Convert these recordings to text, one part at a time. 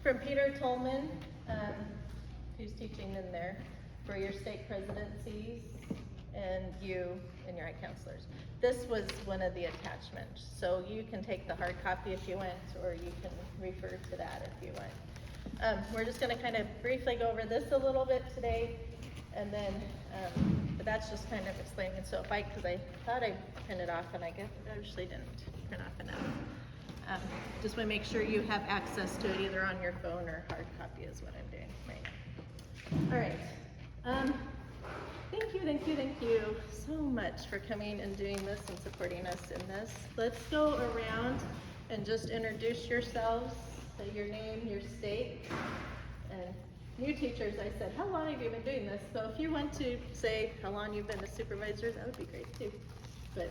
from Peter Tolman, who's teaching in there, for your stake presidencies and you and your high counselors. This was one of the attachments, so you can take the hard copy if you want, or you can refer to that if you want. We're just going to kind of briefly go over this a little bit today, and then, but that's just kind of explaining. So if because I thought I printed off, and I guess I actually didn't print off enough. Just want to make sure you have access to it either on your phone or hard copy is what I'm doing right now. All right. Thank you so much for coming and doing this and supporting us in this. Let's go around and just introduce yourselves, say your name, your stake, and new teachers, I said, how long have you been doing this? So if you want to say how long you've been a supervisor, that would be great too. But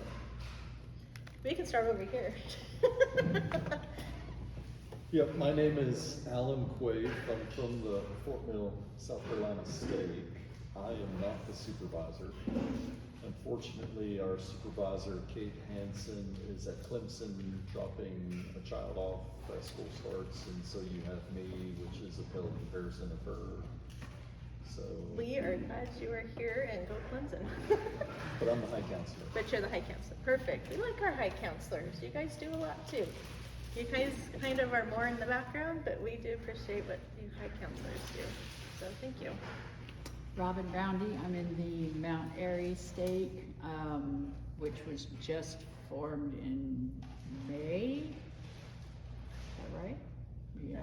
we can start over here. Yep, my name is Alan Quaid. I'm from the Fort Mill, South Carolina stake. I am not the supervisor. Unfortunately, our supervisor, Kate Hansen, is at Clemson dropping a child off as school starts, and so you have me, which is a pale comparison of her. So We are glad you are here, and go Clemson. but I'm the high counselor. But you're the high counselor. Perfect. We like our high counselors. You guys do a lot too. You guys kind of are more in the background, but we do appreciate what you high counselors do. So thank you. Robin Roundy, I'm in the Mount Airy stake, which was just formed in May. Is that right? Yeah,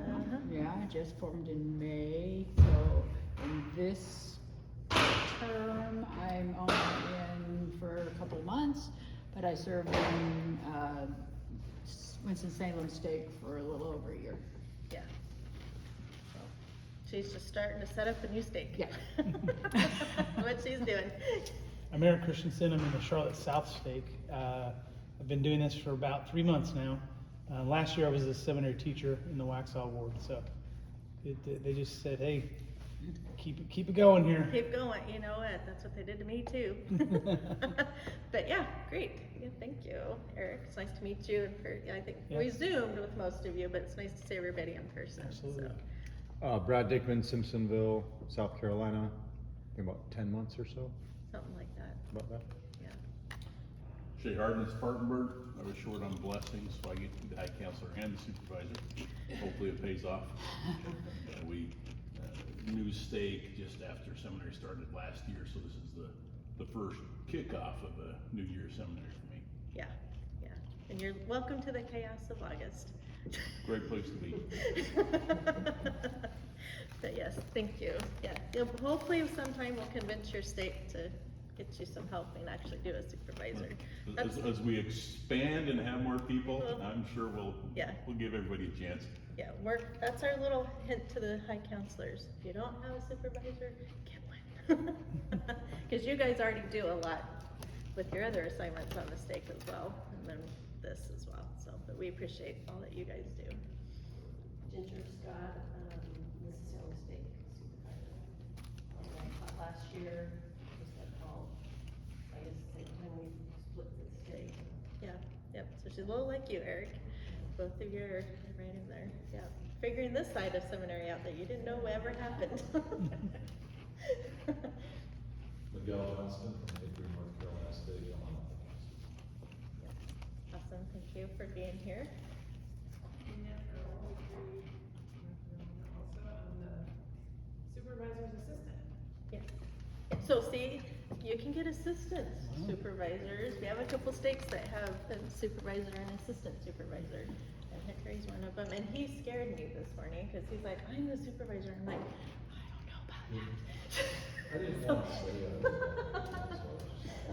yeah, just formed in May. So in this term, I'm only in for a couple months, but I served in Winston-Salem stake for a little over a year. Yeah. She's just starting to set up a new stake. Yeah. What she's doing. I'm Eric Christensen. I'm in the Charlotte South stake. I've been doing this for about 3 months now. Last year I was a seminary teacher in the Waxhaw ward, so they just said, hey, keep it going here. Keep going. You know what? That's what they did to me too. But yeah, great. Yeah, thank you, Eric. It's nice to meet you. I think we Zoomed with most of you, but it's nice to see everybody in person. Absolutely. So. Brad Dickman, Simpsonville, South Carolina. In about 10 months or so. Something like that. About that. Yeah. Shay Harden is Spartanburg. I was short on blessings, so I get to be the high counselor and the supervisor. Hopefully it pays off. We new stake just after seminary started last year, so this is the first kickoff of a new year seminary for me. Yeah, yeah. And you're welcome to the chaos of August. Great place to be. But yes, thank you. Yeah, hopefully sometime we'll convince your stake to get you some help and actually do a supervisor. As we expand and have more people, I'm sure we'll give everybody a chance. Yeah, that's our little hint to the high counselors. If you don't have a supervisor, get one. Because you guys already do a lot with your other assignments on the stake as well, and then this as well. So, but we appreciate all that you guys do. Ginger Scott, Mrs. Hill Stake Supervisor. Last year, was that called? I guess the same time we split the stake. Yeah, yep. So she's a little like you, Eric. Both of you are right in there. Yeah. Figuring this side of seminary out that you didn't know ever happened. Miguel Johnston from Hickory, North Carolina State. Awesome. Thank you for being here. Also, I'm the supervisor's assistant. Yeah. So see, you can get assistant supervisors. We have a couple stakes that have a supervisor and assistant supervisor. And Hickory's one of them. And he scared me this morning because he's like, I'm the supervisor. I'm like, I don't know about that. I didn't want to say that.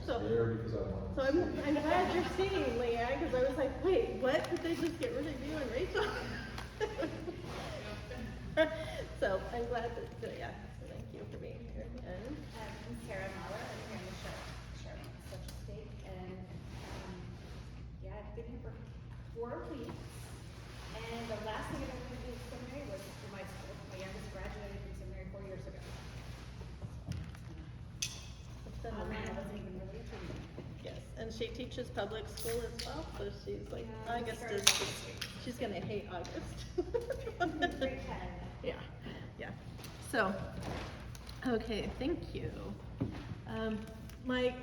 So Because I wanted to I'm glad you're seeing, Leanne, because I was like, wait, what? Did they just get rid of you and Rachel? So I'm glad that, yeah, so thank you for being here. And I'm Sarah Mahler. I'm here in the Charlotte Social State, and yeah, I've been here for 4 weeks. And the last thing I ever did in seminary was for my school. My youngest graduated from seminary 4 years ago. it's been I wasn't even really a student. yes, and she teaches public school as well, so she's like, Yeah, August started is, this week. she's gonna hate August. Great time. Yeah, yeah. So, okay, thank you. Mike,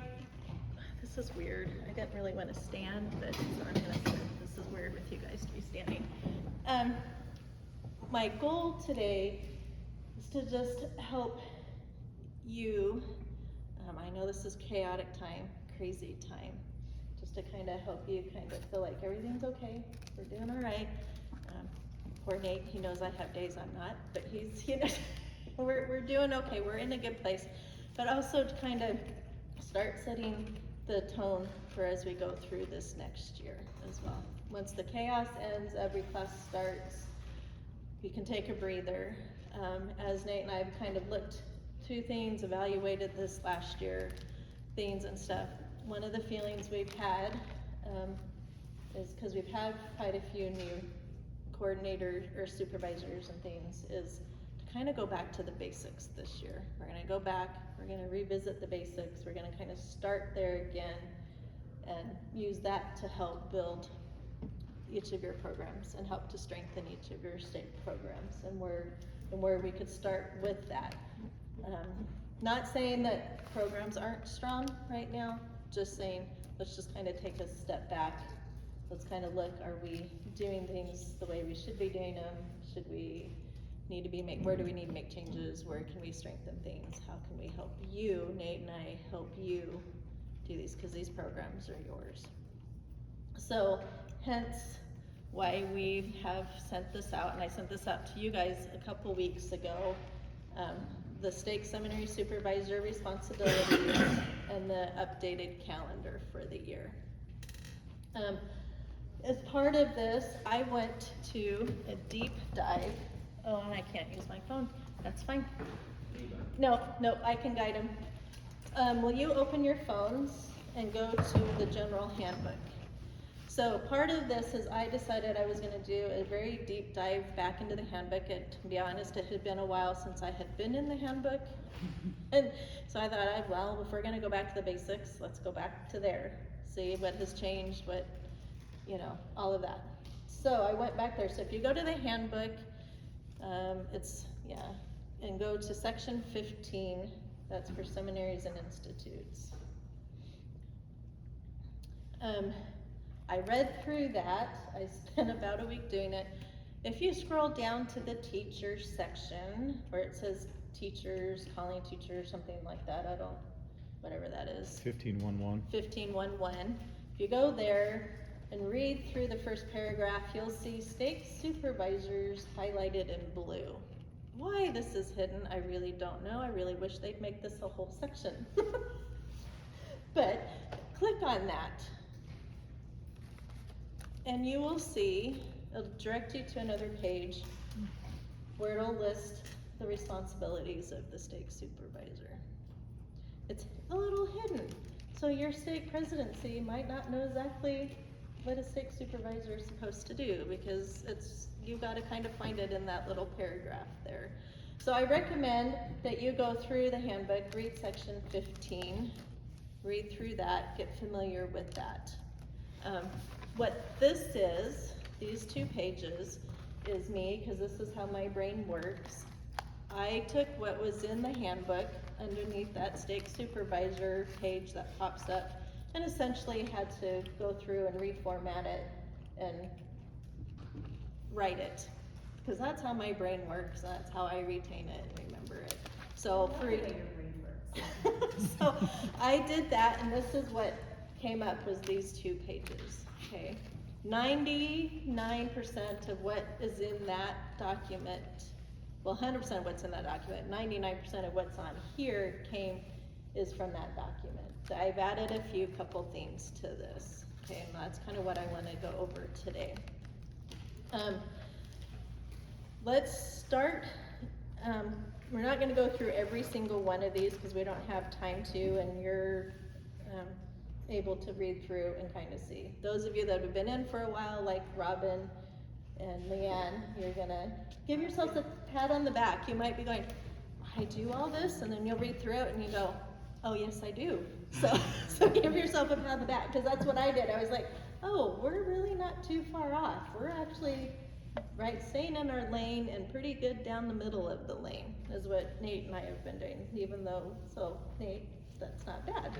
this is weird. I didn't really want to stand, but so I'm gonna sit. This is weird with you guys to be standing. My goal today is to just help you. I know this is chaotic time, crazy time, just to kind of help you kind of feel like everything's okay. We're doing all right. Poor Nate, he knows I have days I'm not, but he's, you know, we're doing okay. We're in a good place. But also to kind of start setting the tone for as we go through this next year as well. Once the chaos ends, every class starts, we can take a breather. As Nate and I have kind of looked through things, evaluated this last year, things and stuff, one of the feelings we've had is because we've had quite a few new coordinators or supervisors and things, is to kind of go back to the basics this year. We're gonna go back, we're gonna revisit the basics, we're gonna kind of start there again and use that to help build each of your programs and help to strengthen each of your state programs and where we could start with that. Not saying that programs aren't strong right now, just saying let's just kind of take a step back. Let's kind of look, are we doing things the way we should be doing them? Should we need to be where do we need to make changes? Where can we strengthen things? How can we help you, Nate and I, help you do these, because these programs are yours. So hence why we have sent this out, and I sent this out to you guys a couple weeks ago, the Stake Seminary Supervisor responsibilities and the updated calendar for the year. As part of this, I went to a deep dive. Oh, and I can't use my phone. That's fine. No, I can guide them. Will you open your phones and go to the general handbook? So part of this is I decided I was going to do a very deep dive back into the handbook. And to be honest, it had been a while since I had been in the handbook. And so I thought, well, if we're going to go back to the basics, let's go back to there. See what has changed, what, you know, all of that. So I went back there. So if you go to the handbook, and go to section 15, that's for seminaries and institutes. I read through that. I spent about a week doing it. If you scroll down to the teachers section where it says teachers, calling teachers, something like that, whatever that is. 15.1.1. 15.1.1. If you go there and read through the first paragraph, you'll see stake supervisors highlighted in blue. Why this is hidden, I really don't know. I really wish they'd make this a whole section. But click on that. And you will see, it'll direct you to another page where it'll list the responsibilities of the stake supervisor. It's a little hidden. So your stake presidency might not know exactly what a stake supervisor is supposed to do, because you've got to kind of find it in that little paragraph there. So I recommend that you go through the handbook, read section 15, read through that, get familiar with that. What this is, these 2 pages, is me, because this is how my brain works. I took what was in the handbook underneath that stake supervisor page that pops up, and essentially had to go through and reformat it and write it, because that's how my brain works. That's how I retain it and remember it. So so I did that, and this is what came up, was these 2 pages. Okay, 99% of what is in that document, well, 100% of what's in that document, 99% of what's on here is from that document. So I've added a few couple things to this, okay, and that's kind of what I want to go over today. Let's start. We're not going to go through every single one of these because we don't have time to, and you're able to read through and kind of see. Those of you that have been in for a while, like Robin and Leanne, you're going to give yourselves a pat on the back. You might be going, I do all this, and then you'll read through it and you go, oh, yes, I do. So give yourself a pat on the back, because that's what I did. I was like, oh, we're really not too far off. We're actually, right, staying in our lane and pretty good down the middle of the lane, is what Nate and I have been doing, even though, so Nate, that's not bad.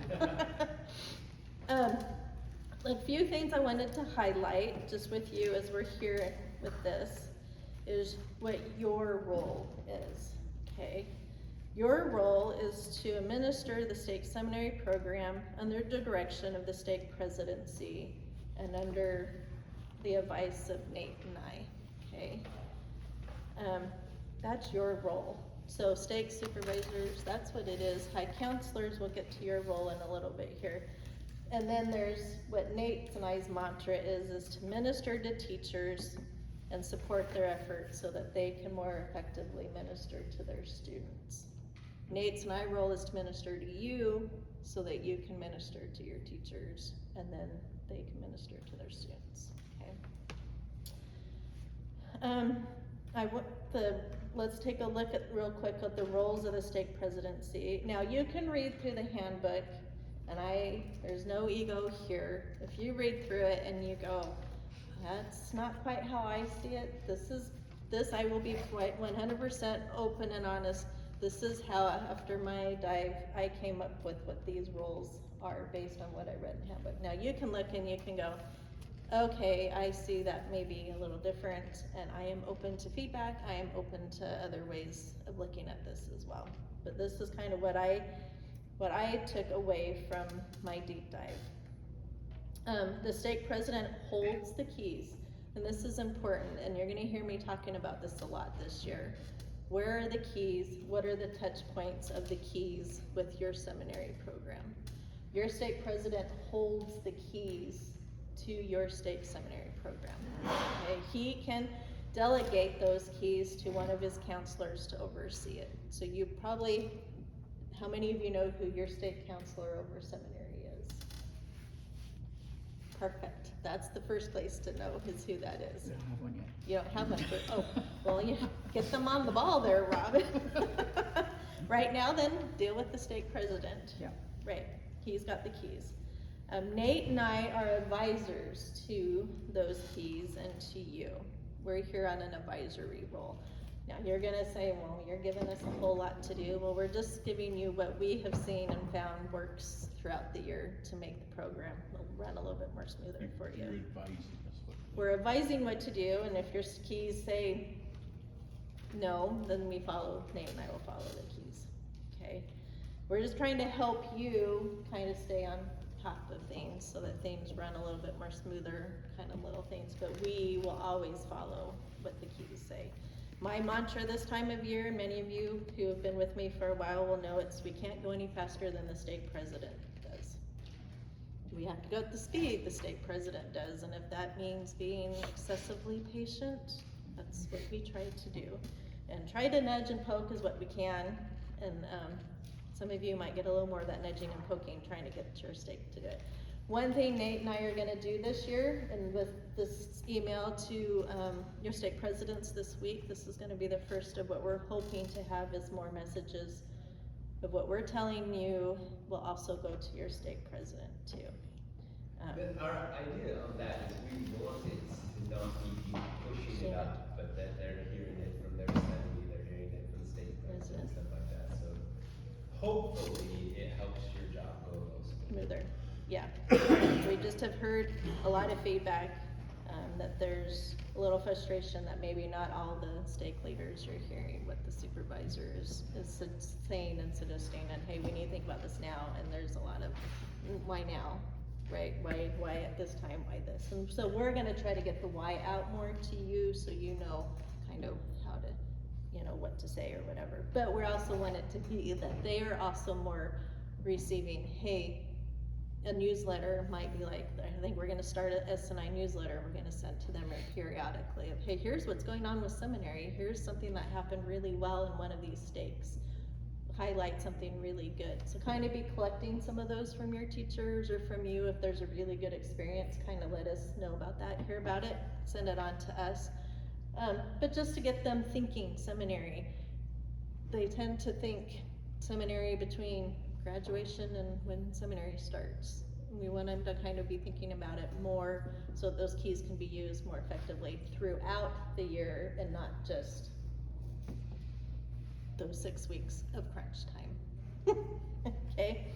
A few things I wanted to highlight just with you as we're here with this is what your role is, okay? Your role is to administer the stake seminary program under the direction of the stake presidency and under the advice of Nate and I, okay? That's your role. So stake supervisors, that's what it is. High counselors, we'll get to your role in a little bit here. And then there's what Nate's and I's mantra is to minister to teachers and support their efforts so that they can more effectively minister to their students. Nate's and I's role is to minister to you so that you can minister to your teachers and then they can minister to their students, okay? Let's take a look at real quick at the roles of the stake presidency. Now you can read through the handbook, and there's no ego here. If you read through it and you go, that's not quite how I see it, this I will be quite 100% open and honest. This is how, after my dive, I came up with what these roles are based on what I read in the handbook. Now you can look and you can go, okay, I see that may be a little different, and I am open to feedback. I am open to other ways of looking at this as well. But this is kind of what I took away from my deep dive. The stake president holds the keys, and this is important, and you're gonna hear me talking about this a lot this year. Where are the keys? What are the touch points of the keys with your seminary program? Your stake president holds the keys to your stake seminary program. Okay? He can delegate those keys to one of his counselors to oversee it. So you probably, how many of you know who your stake counselor over seminary is? Perfect. That's the first place to know is who that is. I don't have one yet. You don't have one, oh, well, you get them on the ball there, Robin. Right now then, deal with the stake president. Yeah. Right, he's got the keys. Nate and I are advisors to those keys and to you. We're here on an advisory role. Now you're gonna say, well, you're giving us a whole lot to do. Well, we're just giving you what we have seen and found works throughout the year to make the program run a little bit more smoother for you. You're advising us what to do. We're advising what to do, and if your keys say no, then Nate and I will follow the keys, okay? We're just trying to help you kind of stay on top of things so that things run a little bit more smoother, kind of little things, but we will always follow what the keys say. My mantra this time of year, many of you who have been with me for a while will know we can't go any faster than the stake president does. We have to go at the speed the stake president does, and if that means being excessively patient, that's what we try to do. And try to nudge and poke is what we can, and some of you might get a little more of that nudging and poking, trying to get your stake to do it. One thing Nate and I are gonna do this year, and with this email to your stake presidents this week, this is gonna be the first of what we're hoping to have is more messages of what we're telling you will also go to your stake president too. But our idea of that is we want it to not be you pushing it up, but that they're hearing it from their assembly, they're hearing it from the state president and stuff like that. So hopefully it helps your job go a little Smoother, yeah. We just have heard a lot of feedback that there's a little frustration that maybe not all the stake leaders are hearing what the supervisor is saying and suggesting, and hey, we need to think about this now, and there's a lot of why now, right? Why at this time, why this? And so we're gonna try to get the why out more to you so you know kind of how to, you know, what to say or whatever. But we also want it to be that they are also more receiving, hey, a newsletter might be like, I think we're gonna start an S&I newsletter we're gonna send to them periodically of, hey, here's what's going on with seminary, here's something that happened really well in one of these stakes. Highlight something really good. So kind of be collecting some of those from your teachers or from you. If there's a really good experience, kind of let us know about that, hear about it, send it on to us. But just to get them thinking seminary. They tend to think seminary between graduation and when seminary starts. We want them to kind of be thinking about it more so that those keys can be used more effectively throughout the year and not just those 6 weeks of crunch time. Okay?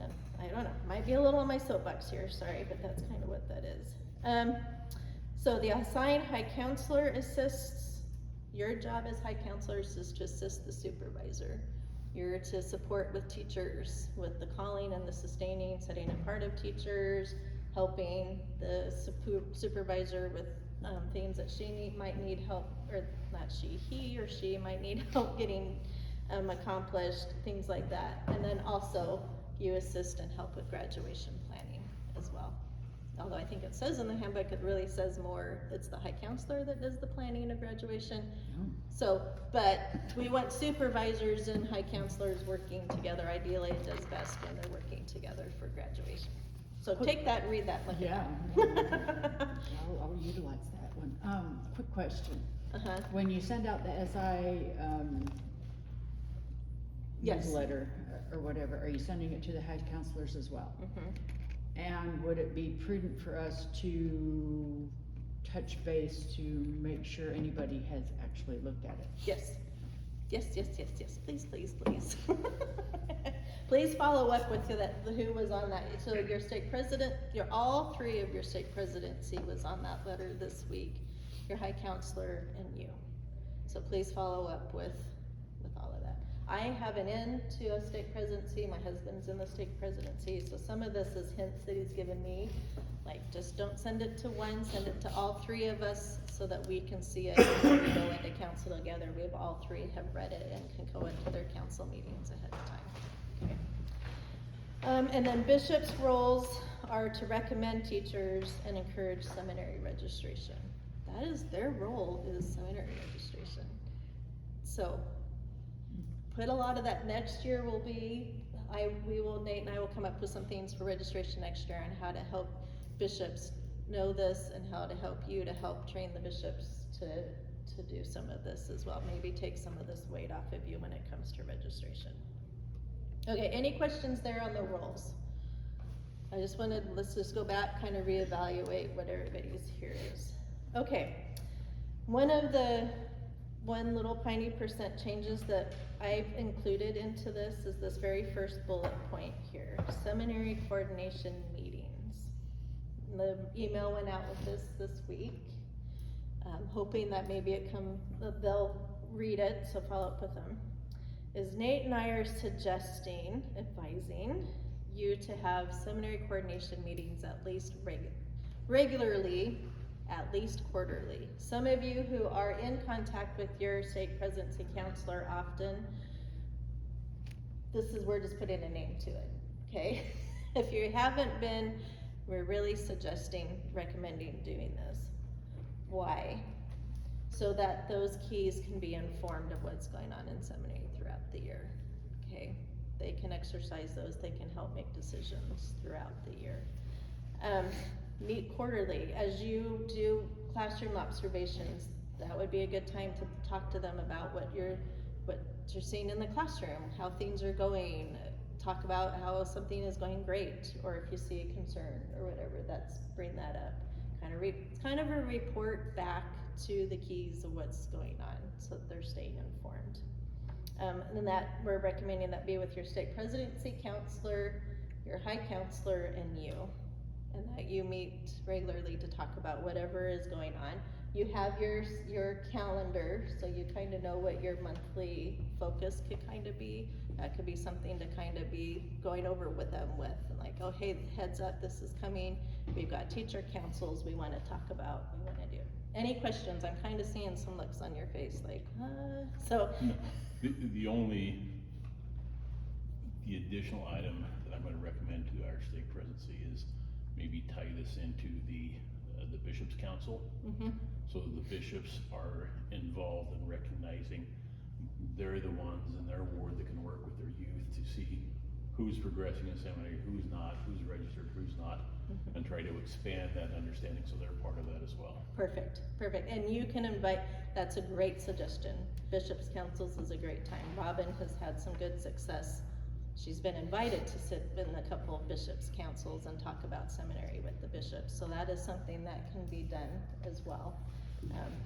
And I don't know, might be a little on my soapbox here, sorry, but that's kind of what that is. So the assigned high counselor assists. Your job as high counselors is to assist the supervisor. You're to support with teachers, with the calling and the sustaining, setting apart of teachers, helping the supervisor with things that might need help, or not she, he or she might need help getting accomplished, things like that. And then also you assist and help with graduation planning as well. Although I think it says in the handbook, it really says more, it's the high counselor that does the planning of graduation. So, but we want supervisors and high counselors working together. Ideally, it does best when they're working together for graduation. So take that and read that. Look Yeah. at I'll utilize that one. Quick question. Uh-huh. When you send out the SI, Yes. newsletter or whatever, are you sending it to the high counselors as well? Mhm. And would it be prudent for us to touch base to make sure anybody has actually looked at it? Yes. Yes, yes, yes, yes, please, please, please. Please follow up with who was on that. So your state president, all three of your state presidency was on that letter this week, your high counselor and you. So please follow up with all of that. I have an in to a state presidency, my husband's in the state presidency, so some of this is hints that he's given me. Like, just don't send it to one, send it to all three of us so that we can see it when we go into council together. We have all three have read it and can go into their council meetings ahead of time. Okay. And then bishops' roles are to recommend teachers and encourage seminary registration. That is their role, is seminary registration. So put a lot of that next year will be, Nate and I will come up with some things for registration next year on how to help bishops know this and how to help you to help train the bishops to do some of this as well. Maybe take some of this weight off of you when it comes to registration. Okay, any questions there on the roles? Let's just go back, kind of reevaluate what everybody's here is. Okay, one little tiny percent changes that I've included into this is this very first bullet point here, seminary coordination meetings. The email went out with this week. I'm hoping that maybe they'll read it, so follow up with them. Is Nate and I are advising you to have seminary coordination meetings at least regularly, at least quarterly. Some of you who are in contact with your state presidency counselor often, we're just putting a name to it, okay? If you haven't been, we're really recommending doing this. Why? So that those keys can be informed of what's going on in seminary throughout the year, okay? They can exercise those, they can help make decisions throughout the year. Meet quarterly. As you do classroom observations, that would be a good time to talk to them about what you're seeing in the classroom, how things are going, talk about how something is going great, or if you see a concern or whatever, bring that up. It's kind of a report back to the keys of what's going on so that they're staying informed. And then we're recommending that be with your state presidency counselor, your high counselor, and you. And that you meet regularly to talk about whatever is going on. You have your calendar, so you kind of know what your monthly focus could kind of be. That could be something to kind of be going over with them with, and like, oh, hey, heads up, this is coming. We've got teacher councils we want to talk about, we want to do. Any questions? I'm kind of seeing some looks on your face, like, so. No, the additional item that I'm going to recommend to our state presidency is maybe tie this into the bishops' council. Mm-hmm. So the bishops are involved in recognizing they're the ones in their ward that can work with their youth to see who's progressing in seminary, who's not, who's registered, who's not, Mm-hmm. and try to expand that understanding so they're part of that as well. Perfect. And you can invite, that's a great suggestion. Bishops' councils is a great time. Robin has had some good success. she's been invited to sit in a couple of bishops' councils and talk about seminary with the bishops, so that is something that can be done as well.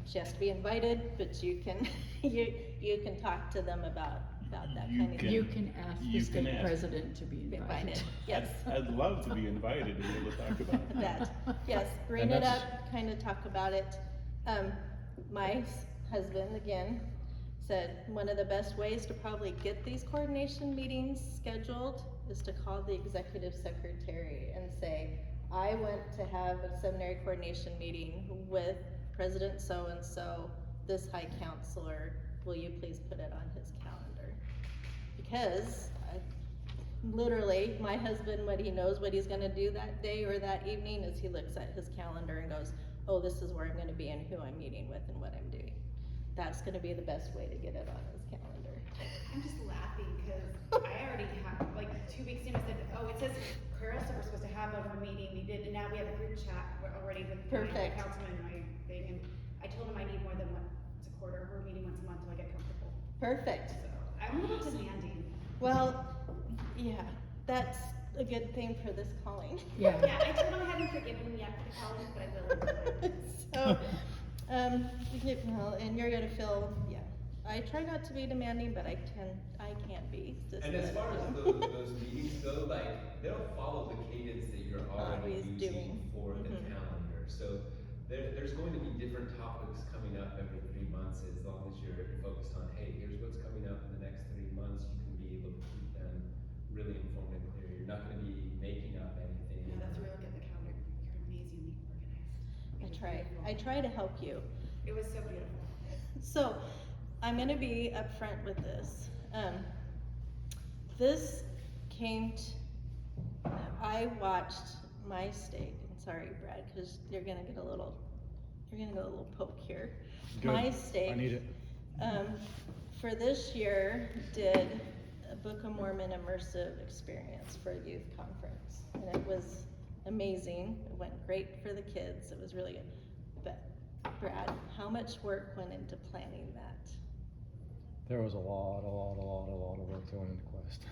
She has to be invited, but you can, you can talk to them about that You kind of thing. You can ask the You can state ask. president to be Be invited. Yes. I'd love to be invited and be able to talk about it. That, yes, bring And it that's- up, kind of talk about it. My husband, again, said one of the best ways to probably get these coordination meetings scheduled is to call the executive secretary and say, I went to have a seminary coordination meeting with President so-and-so, this high counselor, will you please put it on his calendar? Because literally, my husband, what he knows what he's gonna do that day or that evening is he looks at his calendar and goes, oh, this is where I'm gonna be and who I'm meeting with and what I'm doing. That's gonna be the best way to get it on his calendar. I'm just laughing because I already have, like, 2 weeks in, I said, oh, it says Carol said we're supposed to have a meeting, we did, and now we have a group chat already with my Perfect. councilman and my thing, and I told him I need more than once a quarter, we're meeting once a month till I get comfortable. Perfect. So, I'm a little demanding. Well, yeah, that's a good thing for this calling. Yeah. Yeah, I told him I haven't forgiven him yet for the college, but I will. So, well, and you're gonna feel, yeah, I try not to be demanding, but I can't be. just And as let far it as go. those meetings go, like, they don't follow the cadence that you're already Always using doing. for the Mhm. calendar. So there's going to be different topics coming up every 3 months, as long as you're focused on, hey, here's what's coming up in the next 3 months, you can be able to keep them really informed and clear. You're not gonna be making up anything. Yeah, that's where I look at the calendar, you're amazingly organized. It was beautiful. I try to help you. It was so beautiful. So, I'm gonna be upfront with this. This came I watched my state, and sorry, Brad, cause you're gonna get a little poke here. Good. My state. I need it. For this year, did a Book of Mormon immersive experience for a youth conference. And it was amazing. It went great for the kids. It was really good. But Brad, how much work went into planning that? There was a lot of work going into Quest.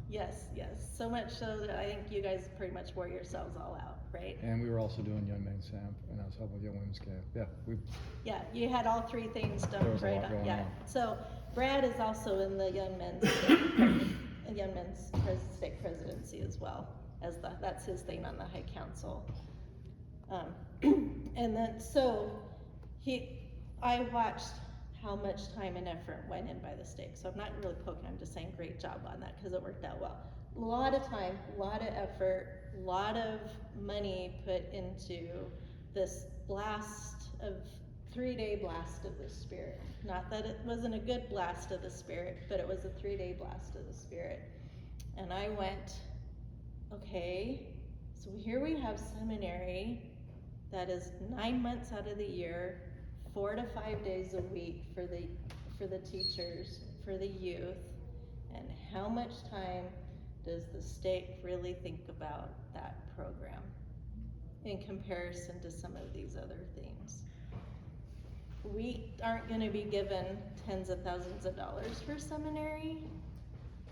Yes, so much so that I think you guys pretty much wore yourselves all out, right? And we were also doing Young Men's Camp, and I was helping with Young Women's Camp. Yeah, Yeah, you had all three things There done was a right lot on, going yeah. on. So Brad is also in the Young Men's State Presidency as well, that's his thing on the High Council. And then, so, I watched how much time and effort went in by the state, so I'm not really poking, I'm just saying great job on that, cause it worked out well. A lot of time, a lot of effort, a lot of money put into this 3-day blast of the Spirit. Not that it wasn't a good blast of the Spirit, but it was a 3-day blast of the Spirit. And I went, okay, so here we have seminary that is 9 months out of the year, 4 to 5 days a week for the teachers, for the youth, and how much time does the state really think about that program in comparison to some of these other things? We aren't gonna be given tens of thousands of dollars for seminary,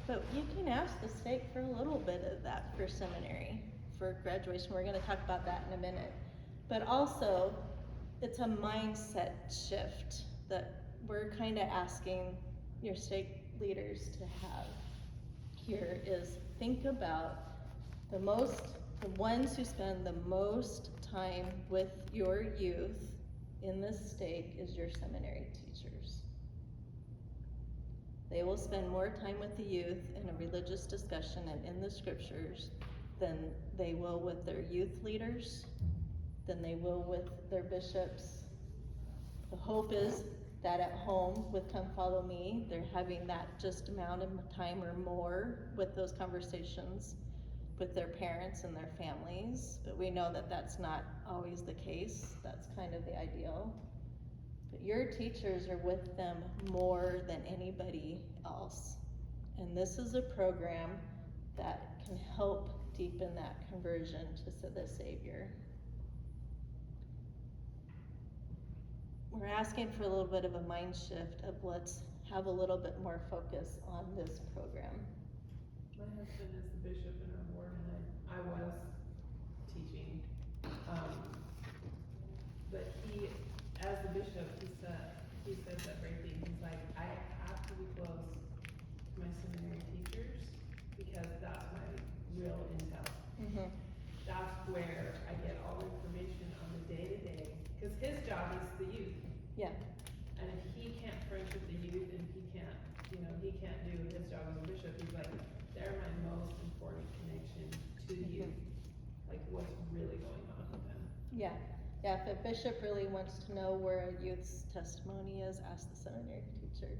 but you can ask the state for a little bit of that for seminary, for graduation. We're gonna talk about that in a minute. But also, it's a mindset shift that we're kinda asking your state leaders to have here is think about the ones who spend the most time with your youth in this state is your seminary teachers. They will spend more time with the youth in a religious discussion and in the scriptures than they will with their youth leaders, than they will with their bishops. The hope is that at home with Come Follow Me, they're having that just amount of time or more with those conversations with their parents and their families, but we know that that's not always the case. That's kind of the ideal. But your teachers are with them more than anybody else. And this is a program that can help deepen that conversion to the Savior. We're asking for a little bit of a mind shift of let's have a little bit more focus on this program. My husband is the bishop in our ward, and I was teaching. But he, as the bishop, he says that great thing. He's like, I have to be close to my seminary teachers because that's my real intel. Mhm. That's where I get all the information on the day-to-day, because his job is the youth. Yeah, And if he can't friendship the youth and he can't, he can't do his job as a bishop, he's like, they're my most important connection to the youth. Like what's really going on with them. yeah, yeah, if a bishop really wants to know where a youth's testimony is, ask the seminary teacher.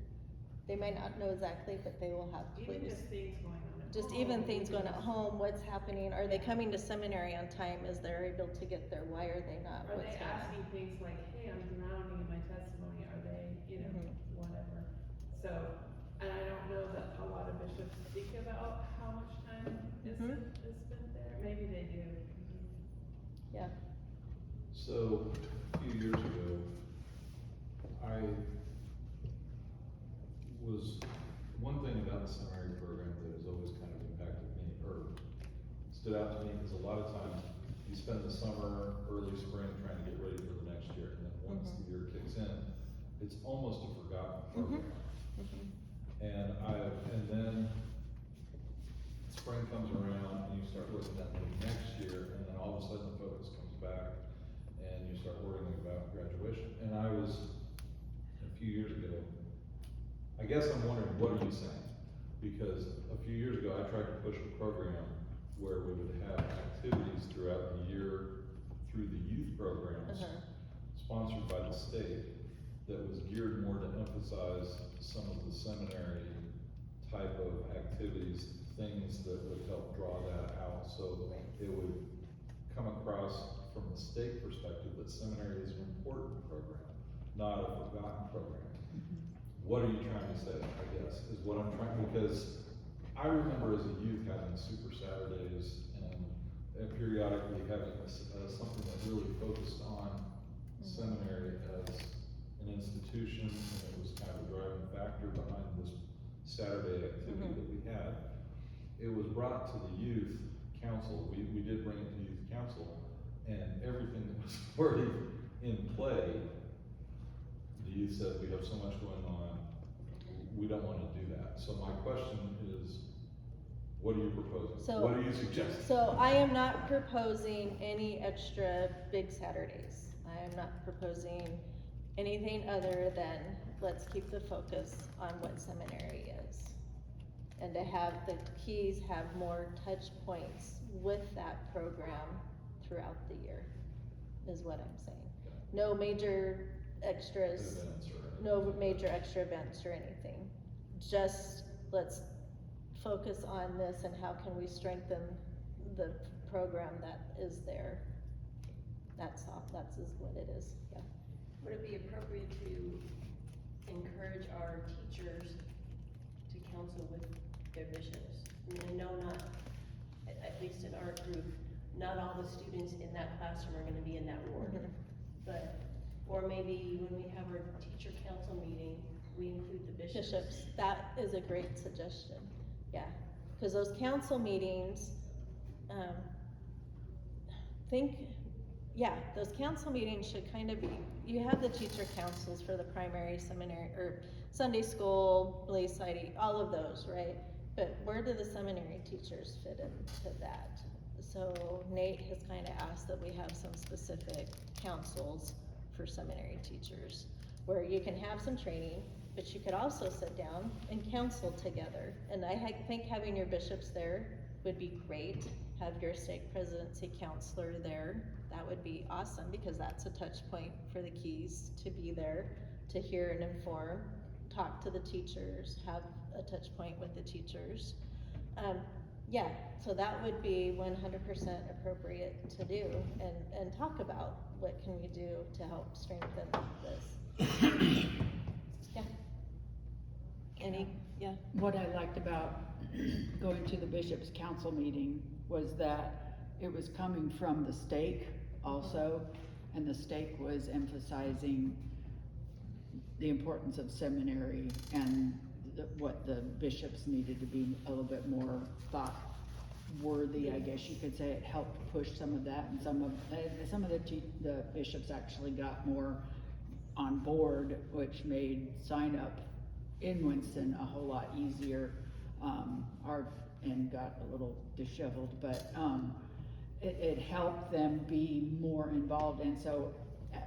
They might not know exactly, but they will have Even clues. just things going on at Just home. even things going at home, what's happening, are they coming to seminary on time, is they're able to get there, why are they not, Are what's they going on? asking things like, hey, I'm drowning in my testimony, are they, Mhm. whatever. So, and I don't know that a lot of bishops think about how much time is Mhm. spent there, maybe they do. Yeah, So, a few years ago, one thing about the seminary program that has always kind of impacted me, or stood out to me, is a lot of times you spend the summer, early spring trying to get ready for the next year, and then once the year kicks in, it's almost a forgotten program. Mhm. And then spring comes around and you start looking at the next year, and then all of a sudden the focus comes back and you start worrying about graduation. And a few years ago, I guess I'm wondering, what are you saying? Because a few years ago, I tried to push a program where we would have activities throughout the year through the youth programs, sponsored by the state, that was geared more to emphasize some of the seminary type of activities, things that would help draw that out. So it would come across from the state perspective that seminary is an important program, not a forgotten program. What are you trying to say, I guess, is what I'm trying, because I remember as a youth having Super Saturdays and periodically having something that really focused on seminary as an institution, and it was kind of a driving factor behind this Saturday activity that we had. It was brought to the youth council, we did bring it to youth council, and everything that was already in play, the youth said, we have so much going on, we don't want to do that. So my question is, what are you proposing? So- What are you suggesting? So I am not proposing any extra big Saturdays. I am not proposing anything other than, let's keep the focus on what seminary is. And to have the keys have more touch points with that program throughout the year, is what I'm saying. No major extras, Events or- no major extra events or anything. Just, let's focus on this and how can we strengthen the program that is there. That's all, that's is what it is, yeah. Would it be appropriate to encourage our teachers to counsel with their bishops? And no, not, at least in our group, not all the students in that classroom are gonna be in that ward. But, or maybe when we have our teacher council meeting, we include the bishops. Bishops, that is a great suggestion, yeah. Cause those council meetings, those council meetings should kind of be, you have the teacher councils for the primary, seminary, or Sunday school, Blaze Society, all of those, right? But where do the seminary teachers fit into that? So Nate has kind of asked that we have some specific councils for seminary teachers, where you can have some training, but you could also sit down and counsel together. And I think having your bishops there would be great. Have your stake presidency counselor there. That would be awesome, because that's a touch point for the keys to be there, to hear and inform, talk to the teachers, have a touch point with the teachers. Yeah, so that would be 100% appropriate to do, and talk about what can we do to help strengthen this. Yeah. What I liked about going to the bishop's council meeting was that it was coming from the stake also, and the stake was emphasizing the importance of seminary and what the bishops needed to be a little bit more thought worthy, I guess you could say. It helped push some of that, and some of the bishops actually got more on board, which made sign up in Winston a whole lot easier. And got a little disheveled, but it helped them be more involved. And so,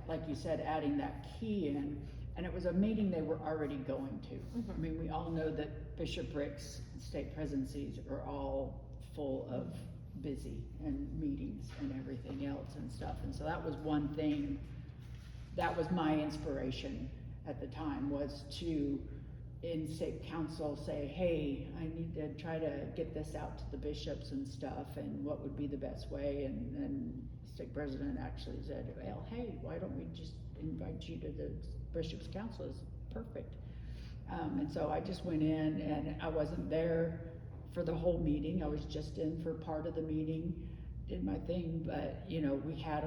like you said, adding that key in, and it was a meeting they were already going to. I mean, we all know that bishoprics, state presidencies are all full of busy and meetings and everything else and stuff. And so that was one thing, that was my inspiration at the time, was to, in state council, say, hey, I need to try to get this out to the bishops and stuff, and what would be the best way. And state president actually said, well, hey, why don't we just invite you to the bishops council? It's perfect. And so I just went in, and I wasn't there for the whole meeting. I was just in for part of the meeting, did my thing, but we had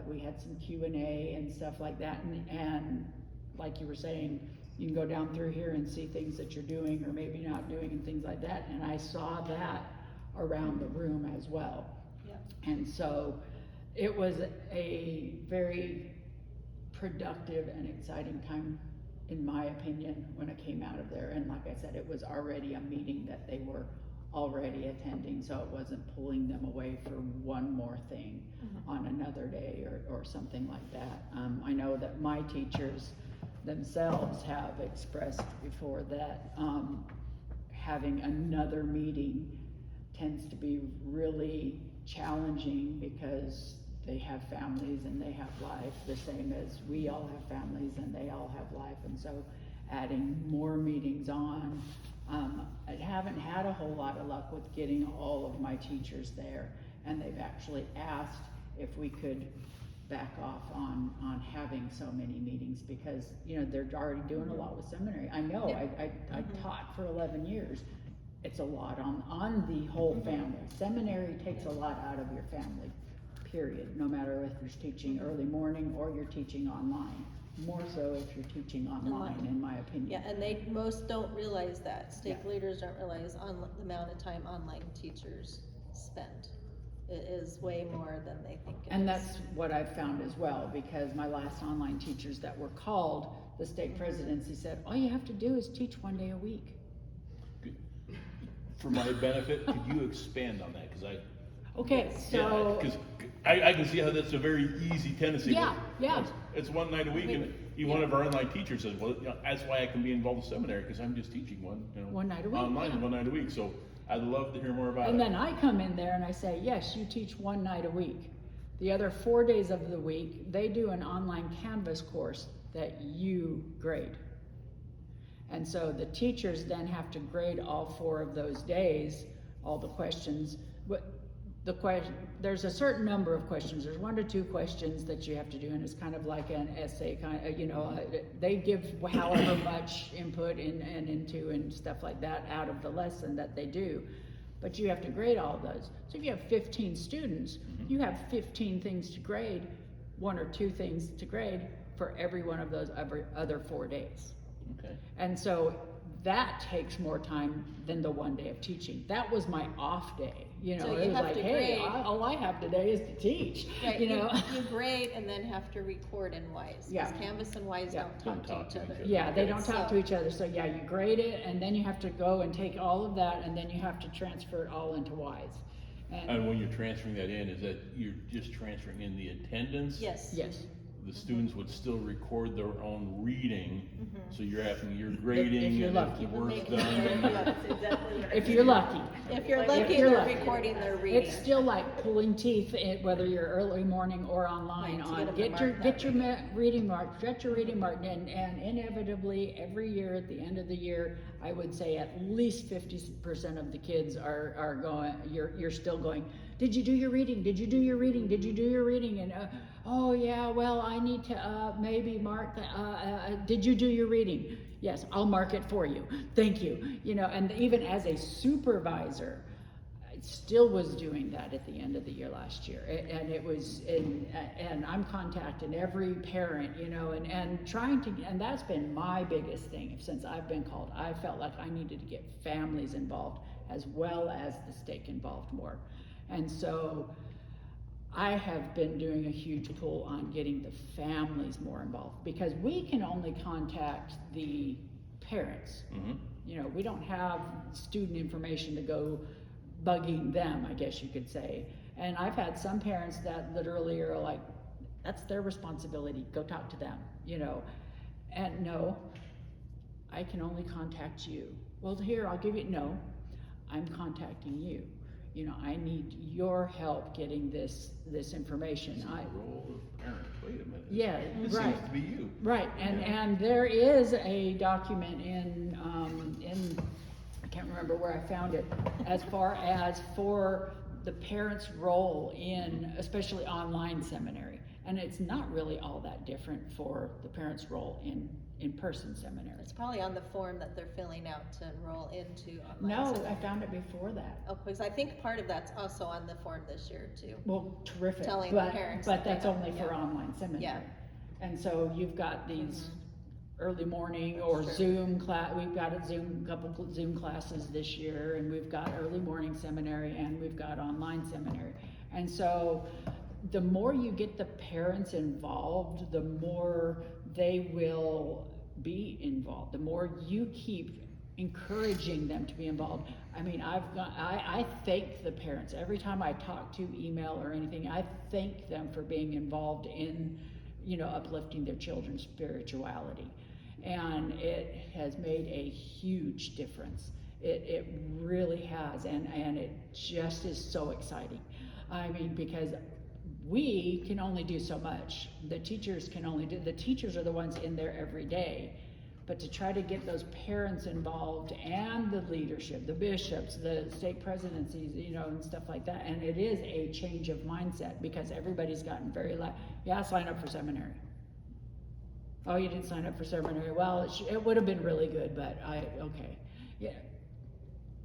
we had some Q&A and stuff like that, and like you were saying, you can go down through here and see things that you're doing or maybe not doing and things like that. And I saw that around the room as well. Yeah. And so it was a very productive and exciting time, in my opinion, when I came out of there. And like I said, it was already a meeting that they were already attending, so it wasn't pulling them away for one more thing on another day or something like that. I know that my teachers themselves have expressed before that having another meeting tends to be really challenging, because they have families and they have life, the same as we all have families and they all have life. And so adding more meetings on, I haven't had a whole lot of luck with getting all of my teachers there, and they've actually asked if we could back off on having so many meetings, because they're already doing a lot with seminary. I know. I taught for 11 years. It's a lot on the whole family. Seminary takes a lot out of your family, period, no matter if you're teaching early morning or you're teaching online. More so if you're teaching online, in my opinion. Yeah, and most don't realize that. Stake leaders don't realize the amount of time online teachers spend. It is way more than they think it is. And that's what I've found as well, because my last online teachers that were called, the state presidency said, all you have to do is teach 1 day a week. For my benefit, could you expand on that? Okay, so. Because I can see how that's a very easy tendency. Yeah. It's one night a week, and even one of our online teachers says, well, that's why I can be involved in seminary, because I'm just teaching one night a week. Online, 1 night a week. So I'd love to hear more about it. And then I come in there and I say, yes, you teach 1 night a week. The other 4 days of the week, they do an online Canvas course that you grade. And so the teachers then have to grade all 4 of those days, all the questions. There's a certain number of questions. There's 1 to 2 questions that you have to do, and it's kind of like an essay, they give however much input into and stuff like that out of the lesson that they do, but you have to grade all those. So if you have 15 students, you have 15 things to grade, 1 or 2 things to grade for every one of those other 4 days. Okay. And so that takes more time than the 1 day of teaching. That was my off day. So it you was have like, to hey, grade. all I have today is to teach. Right, You you grade and then have to record in WISE. Yeah. Because Canvas and WISE Yeah. don't talk to each other. Yeah, they don't talk to So- each other. So yeah, you grade it, and then you have to go and take all of that, and then you have to transfer it all into WISE. And when you're transferring that in, is that you're just transferring in the attendance? Yes. Yes. The students would still record their own reading, so you're if grading, you're and lucky. if the work's Making done. sure then that's exactly right. If you're lucky. If you're If lucky, you're they're lucky. recording their reading. It's still like pulling teeth, whether you're early morning or online. Right, to On get 'em to get mark that your reading mark, get your reading mark, and inevitably every year at the end of the year, I would say at least 50% of the kids are going. You're still going. Did you do your reading? Did you do your reading? Did you do your reading? And oh yeah, well I need to maybe mark. Did you do your reading? Yes, I'll mark it for you. Thank you. And even as a supervisor, still was doing that at the end of the year last year. And it was, and I'm contacting every parent, you know, and trying to, and that's been my biggest thing since I've been called. I felt like I needed to get families involved as well as the stake involved more. And so I have been doing a huge pull on getting the families more involved, because we can only contact the parents. You know, we don't have student information to go bugging them, I guess you could say. And I've had some parents that literally are like, that's their responsibility, go talk to them, you know. And no, I can only contact you. Well, here, I'll give you, no, I'm contacting you. You know, I need your help getting this information. This is the role of parents. Wait a minute. Yeah, This right. seems to be you. Right, and, Yeah. and there is a document in, I can't remember where I found it, as far as for the parents' role in, especially online seminary. And it's not really all that different for the parents' role in in-person seminary. It's probably on the form that they're filling out to enroll into online. No, seminary. I found it before that. Oh, because I think part of that's also on the form this year too. Well, terrific, Telling the but, parents but that they that's have- only for yeah. online seminary. Yeah. And so you've got these early morning That's or true. Zoom class, we've got a couple Zoom classes this year, and we've got early morning seminary, and we've got online seminary. And so the more you get the parents involved, the more they will be involved, the more you keep encouraging them to be involved. I mean, I thank the parents every time I talk to, email or anything. I thank them for being involved in, you know, uplifting their children's spirituality, and it has made a huge difference. It really has, and it just is so exciting. I mean, because we can only do so much. The teachers can only do, the teachers are the ones in there every day. But to try to get those parents involved and the leadership, the bishops, the stake presidencies, you know, and stuff like that. And it is a change of mindset, because everybody's gotten very yeah, sign up for seminary. Oh, you didn't sign up for seminary. Well, it would have been really good, but okay. Yeah.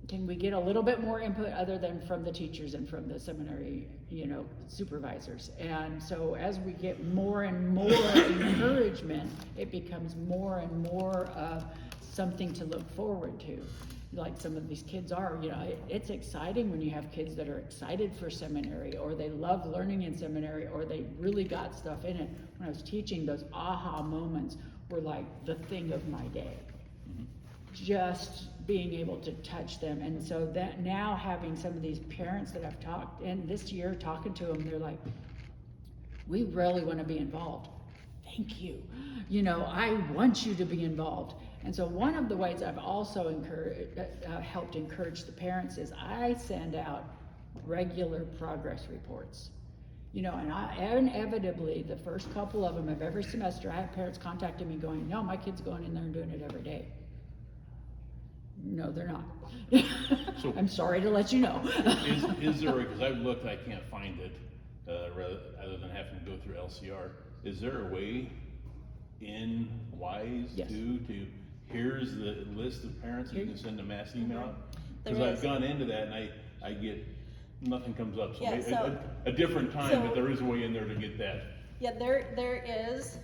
Can we get a little bit more input other than from the teachers and from the seminary, you know, supervisors? And so as we get more and more encouragement, it becomes more and more of something to look forward to. Like some of these kids are, you know, it's exciting when you have kids that are excited for seminary, or they love learning in seminary, or they really got stuff in it. When I was teaching, those aha moments were like the thing of my day. Just being able to touch them. And so that now, having some of these parents that I've talked, and this year talking to them, they're like, we really want to be involved. Thank you. You know, I want you to be involved. And so one of the ways I've also helped encourage the parents is I send out regular progress reports. You know, and inevitably, the first couple of them of every semester, I have parents contacting me going, no, my kid's going in there and doing it every day. No, they're not. So- I'm sorry to let you know. Is there, because I've looked, I can't find it, other than having to go through LCR. Is there a way in WISE Yes. to, here's the list of parents you can send a mass email out? There Because I've is. gone into that and I get, nothing comes up. So Yeah, maybe so- a different time, but so- there is a way in there to get that. Yeah, there is.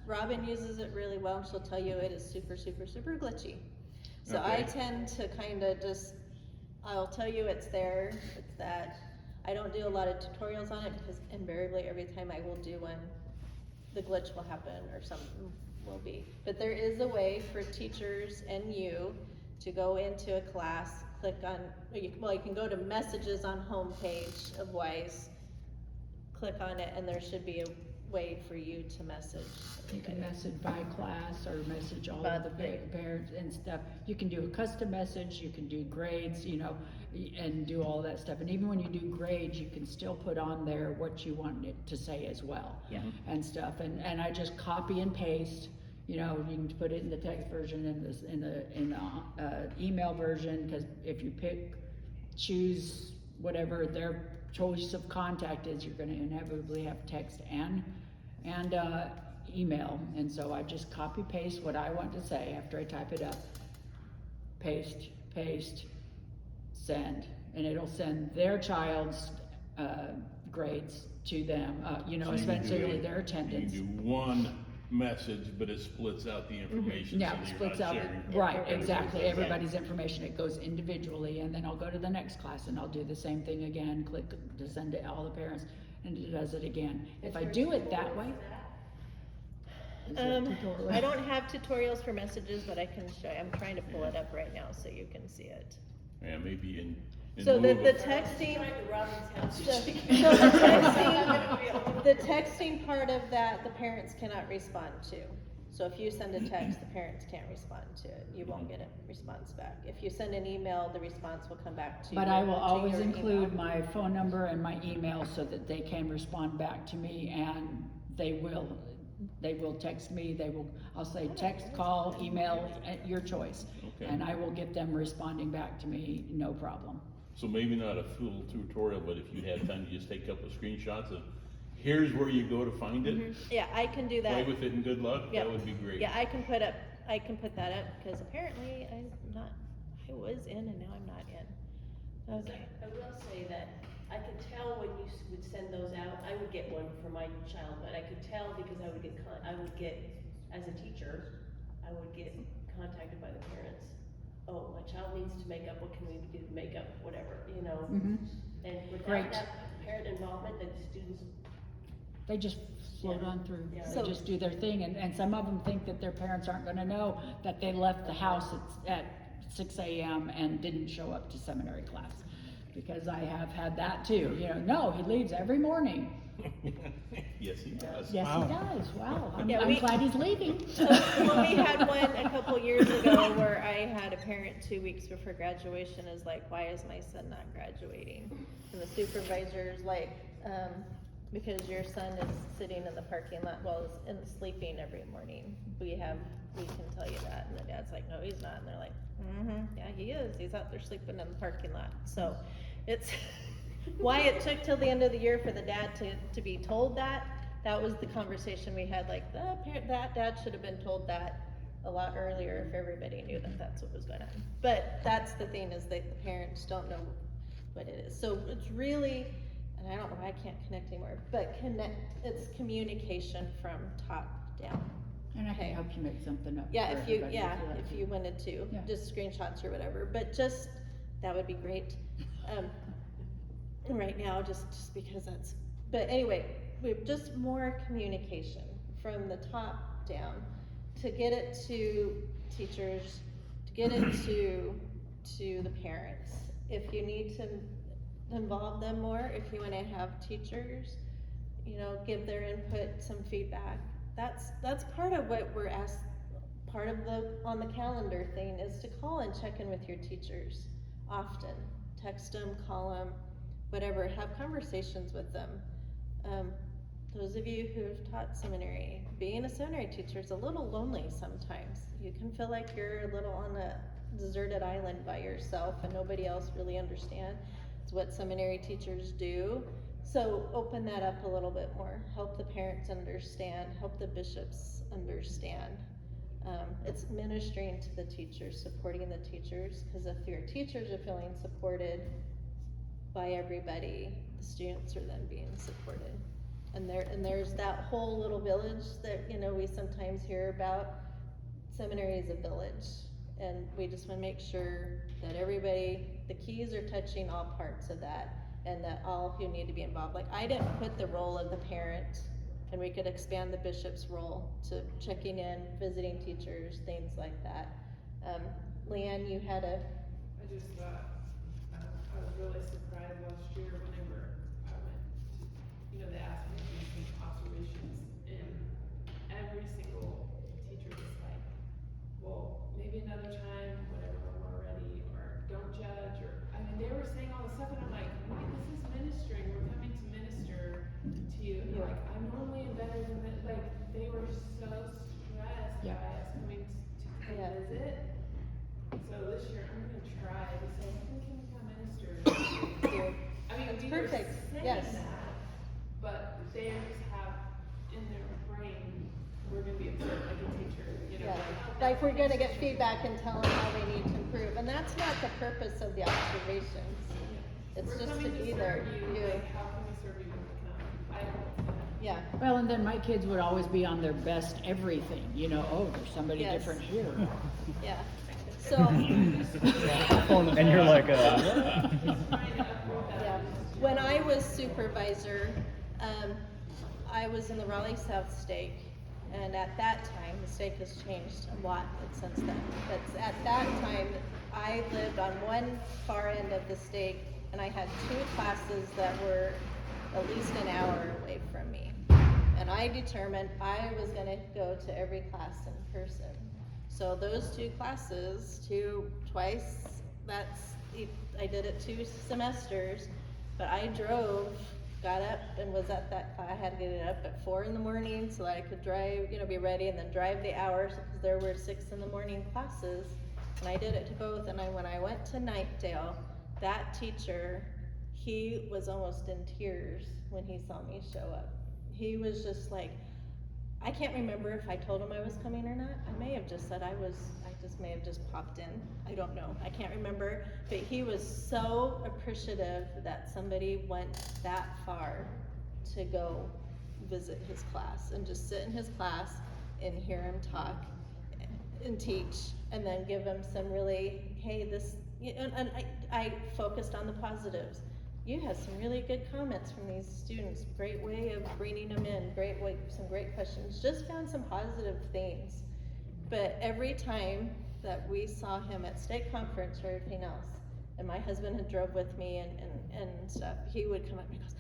Robin uses it really well, and she'll tell you it is super, super, super glitchy. So I Okay. tend to kind of just, I'll tell you it's there, it's that. I don't do a lot of tutorials on it, because invariably every time I will do one, the glitch will happen or something will be. But there is a way for teachers and you to go into a class, click on, well, you can go to messages on homepage of WISE, click on it, and there should be a way for you to message. You can message by class or message all By of the the parents and stuff. You can do a custom message, you can do grades, you know, and do all that stuff. And even when you do grades, you can still put on there what you want it to say as well. Yeah. And stuff. And I just copy and paste. You know, you can put it in the text version and in the email version, because if you choose whatever their choice of contact is, you're going to inevitably have text and email. And so I just copy paste what I want to say after I type it up, paste, send, and it'll send their child's, grades to them, you know, So you can do especially a- their attendance. You can do one message, but it splits out the information, so Yeah, that it you're splits not out, sharing. right, everybody's exactly, information. everybody's information, it goes individually, and then I'll go to the next class and I'll do the same thing again, click to send it to all the parents, and it does it again. If I do it that way. Is there a tutorial? I don't have tutorials for messages, but I can show you. I'm trying to pull it up right now so you can see it. Yeah, maybe in So lieu the of- texting, Right to Robin's house. so the texting part of that, the parents cannot respond to. So if you send a text, the parents can't respond to it. You won't get a response back. If you send an email, the response will come back to you. But I will to always your include email. my phone number and my email so that they can respond back to me, and they will text me, I'll say text, call, email, at your choice. Okay. And I will get them responding back to me, no problem. So maybe not a full tutorial, but if you had time to just take a couple of screenshots of, here's where you go to find it, Yeah, I can do play that. with it and good luck, Yep. that would be great. Yeah, I can put that up, because apparently I was in and now I'm not in. Okay. I will say that I could tell when you would send those out, I would get one for my child, but I could tell because I would get, as a teacher, I would get contacted by the parents. Oh, my child needs to make up, what can we do to make up, whatever, you know? Mhm. And Great. without that parent involvement, then students, They just float Yeah. on through, Yeah. they So- just do their thing, and some of them think that their parents aren't gonna know that they left the house at 6 AM and didn't show up to seminary class. Because I have had that too, you know, no, he leaves every morning. Yes, he does. Yes, Wow. he does, wow, I'm Yeah, we- glad he's leaving. Well, we had one a couple years ago where I had a parent 2 weeks before graduation is like, why is my son not graduating? And the supervisor's like, because your son is sitting in the parking lot, well, and sleeping every morning. We can tell you that. And the dad's like, no, he's not. And they're like, yeah, he is. He's out there sleeping in the parking lot. So it's why it took till the end of the year for the dad to be told that. That was the conversation we had, like, that dad should have been told that a lot earlier if everybody knew that that's what was going on. But that's the thing, is that the parents don't know what it is. So it's really, and I don't know why I can't connect anymore, but it's communication from top down. And I Okay. can help you make something up. Yeah, for if you everybody like if to. you wanted to, Yeah. just screenshots or whatever, but just, that would be great. Right now, just because but anyway, we've just more communication from the top down to get it to teachers, to get it to the parents. If you need to involve them more, if you wanna have teachers, you know, give their input, some feedback. That's part of what we're asked, part of on the calendar thing is to call and check in with your teachers often. Text them, call them, whatever, have conversations with them. Those of you who have taught seminary, being a seminary teacher is a little lonely sometimes. You can feel like you're a little on a deserted island by yourself and nobody else really understands. It's what seminary teachers do. So open that up a little bit more. Help the parents understand, help the bishops understand. It's ministering to the teachers, supporting the teachers, because if your teachers are feeling supported by everybody, the students are then being supported. And there's that whole little village that, you know, we sometimes hear about. Seminary is a village, and we just wanna make sure that everybody, the keys are touching all parts of that, and that all who need to be involved. Like, I didn't put the role of the parent, and we could expand the bishop's role to checking in, visiting teachers, things like that. Leanne, you had I just thought, I was really surprised last year whenever I went to, you know, they asked me to do some observations, and every single teacher was like, well, maybe another time, whenever we're ready, or don't judge, or, I mean, they were saying all this stuff, and I'm like, wait, this is ministering, we're coming to minister to you, and like, I'm normally better than that, like, they were so stressed Yeah. by us coming to come Yeah. visit. So this year, I'm gonna try to say, hey, can we come minister? I mean, That's we were perfect, saying yes. that, but they just have in their brain, we're gonna be observed like a teacher, you know? Yeah, like we're gonna get feedback and tell them how they need to improve, and that's not the purpose of the observations. It's We're just coming to to be there. serve you, like, how can we serve you when we come? I don't know what's gonna Yeah, Well, and then my kids would always be on their best everything, you know, oh, there's somebody Yes. different here. yeah. So, And you're like, trying to uproot that. yeah, when I was supervisor, I was in the Raleigh South Stake. And at that time, the stake has changed a lot since then. But at that time, I lived on one far end of the stake, and I had 2 classes that were at least an hour away from me. And I determined I was gonna go to every class in person. So those 2 classes, twice, I did it 2 semesters, but I drove, got up and was at that class. I had to get up at 4 in the morning so that I could drive, be ready, and then drive the hours, because there were 6 in the morning classes. And I did it to both, and when I went to Nightdale, that teacher, he was almost in tears when he saw me show up. He was just like, I can't remember if I told him I was coming or not. I may have just said I just may have just popped in. I don't know. I can't remember. But he was so appreciative that somebody went that far to go visit his class and just sit in his class and hear him talk and teach, and then give him some really, hey, this, and I focused on the positives. You had some really good comments from these students. Great way of bringing them in. Some great questions. Just found some positive things. But every time that we saw him at state conference or anything else, and my husband had drove with me and stuff, he would come up and he goes,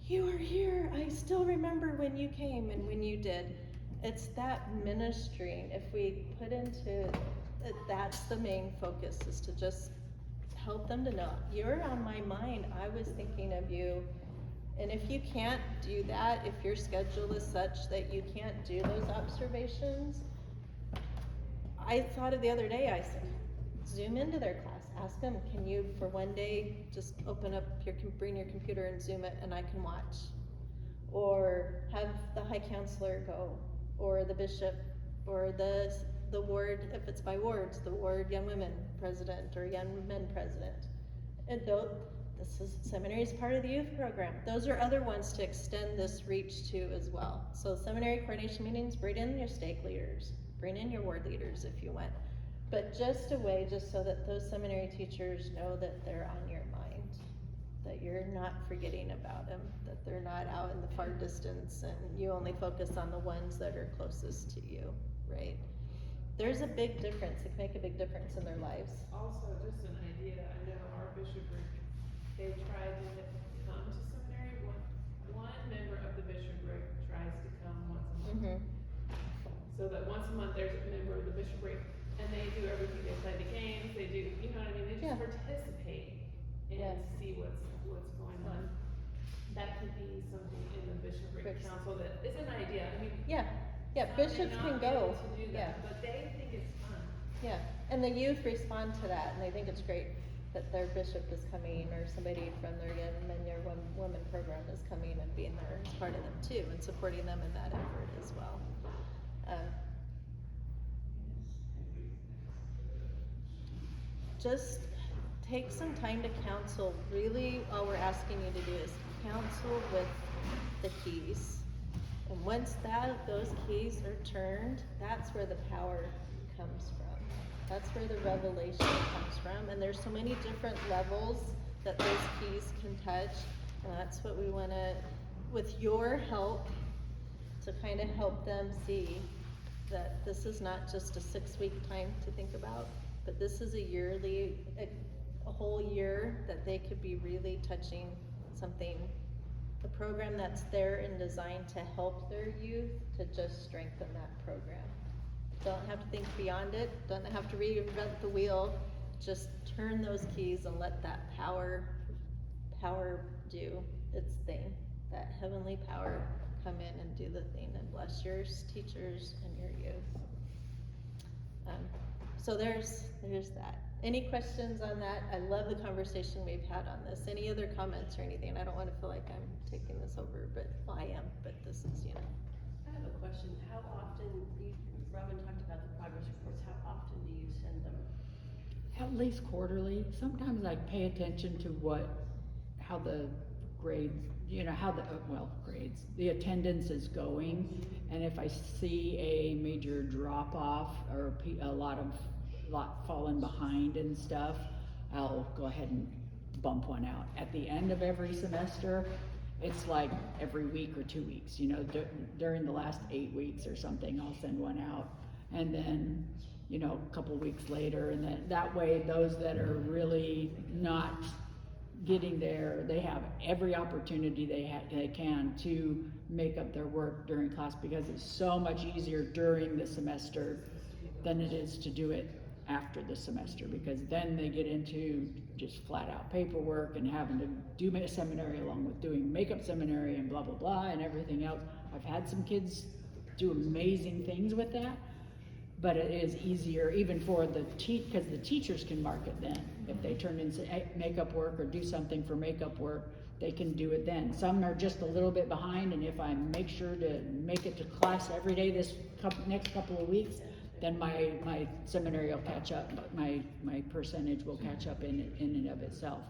"You were here. I still remember when you came and when you did." It's that ministering. If we put into it, that's the main focus, is to just help them to know, you're on my mind, I was thinking of you. And if you can't do that, if your schedule is such that you can't do those observations, I thought of the other day, I said, Zoom into their class, ask them, can you for one day just open up bring your computer and Zoom it and I can watch? Or have the high counselor go, or the bishop, or the ward, if it's by wards, the ward young women president or young men president. And seminary is part of the youth program. Those are other ones to extend this reach to as well. So seminary coordination meetings, bring in your stake leaders, bring in your ward leaders if you want. But just a way, just so that those seminary teachers know that they're on your mind, that you're not forgetting about them, that they're not out in the far distance and you only focus on the ones that are closest to you, right? There's a big difference. It can make a big difference in their lives. Also, just an idea, I know our bishopric, they tried to come to seminary, one member of the bishopric tries to come once a month. Mm-hmm. So that once a month, there's a member of the bishopric, and they do everything, they play the games, they do, you know what I mean, they just Yeah. participate and Yeah. see what's going on. That could be something in the bishopric Bricks. council that is an idea, I mean. Yeah, some may bishops not can be able go, to do yeah. that, but they think it's fun. Yeah, and the youth respond to that, and they think it's great that their bishop is coming, or somebody from their young men or women program is coming and being there as part of them too, and supporting them in that effort as well. Just take some time to counsel. Really, all we're asking you to do is counsel with the keys. And once those keys are turned, that's where the power comes from. That's where the revelation comes from. And there's so many different levels that those keys can touch. And that's what we want to, with your help, to kind of help them see that this is not just a 6-week time to think about, but this is a whole year that they could be really touching something, a program that's there and designed to help their youth, to just strengthen that program. Don't have to think beyond it, don't have to reinvent the wheel, just turn those keys and let that power do its thing, that heavenly power come in and do the thing and bless your teachers and your youth. So there's that. Any questions on that? I love the conversation we've had on this. Any other comments or anything? I don't want to feel like I'm taking this over, but well, I am, but this is, I have a question. How often, Robin talked about the progress reports, how often do you send them? At least quarterly. Sometimes I pay attention to what how the grades, you know, how the, well, grades, the attendance is going. And if I see a major drop off or a lot falling behind and stuff, I'll go ahead and bump one out. At the end of every semester, it's like every week or 2 weeks, you know, during the last 8 weeks or something, I'll send one out. And then, you know, a couple weeks later, and then that way those that are really not getting there, they have every opportunity they can to make up their work during class, because it's so much easier during the semester than it is to do it after the semester, because then they get into just flat out paperwork and having to do a seminary along with doing makeup seminary and blah blah blah and everything else. I've had some kids do amazing things with that, but it is easier even for the because the teachers can mark it then. If they turn in makeup work or do something for makeup work, they can do it then. Some are just a little bit behind, and if I make sure to make it to class every day this next couple of weeks, then my seminary will catch up, my percentage will catch up in and of itself.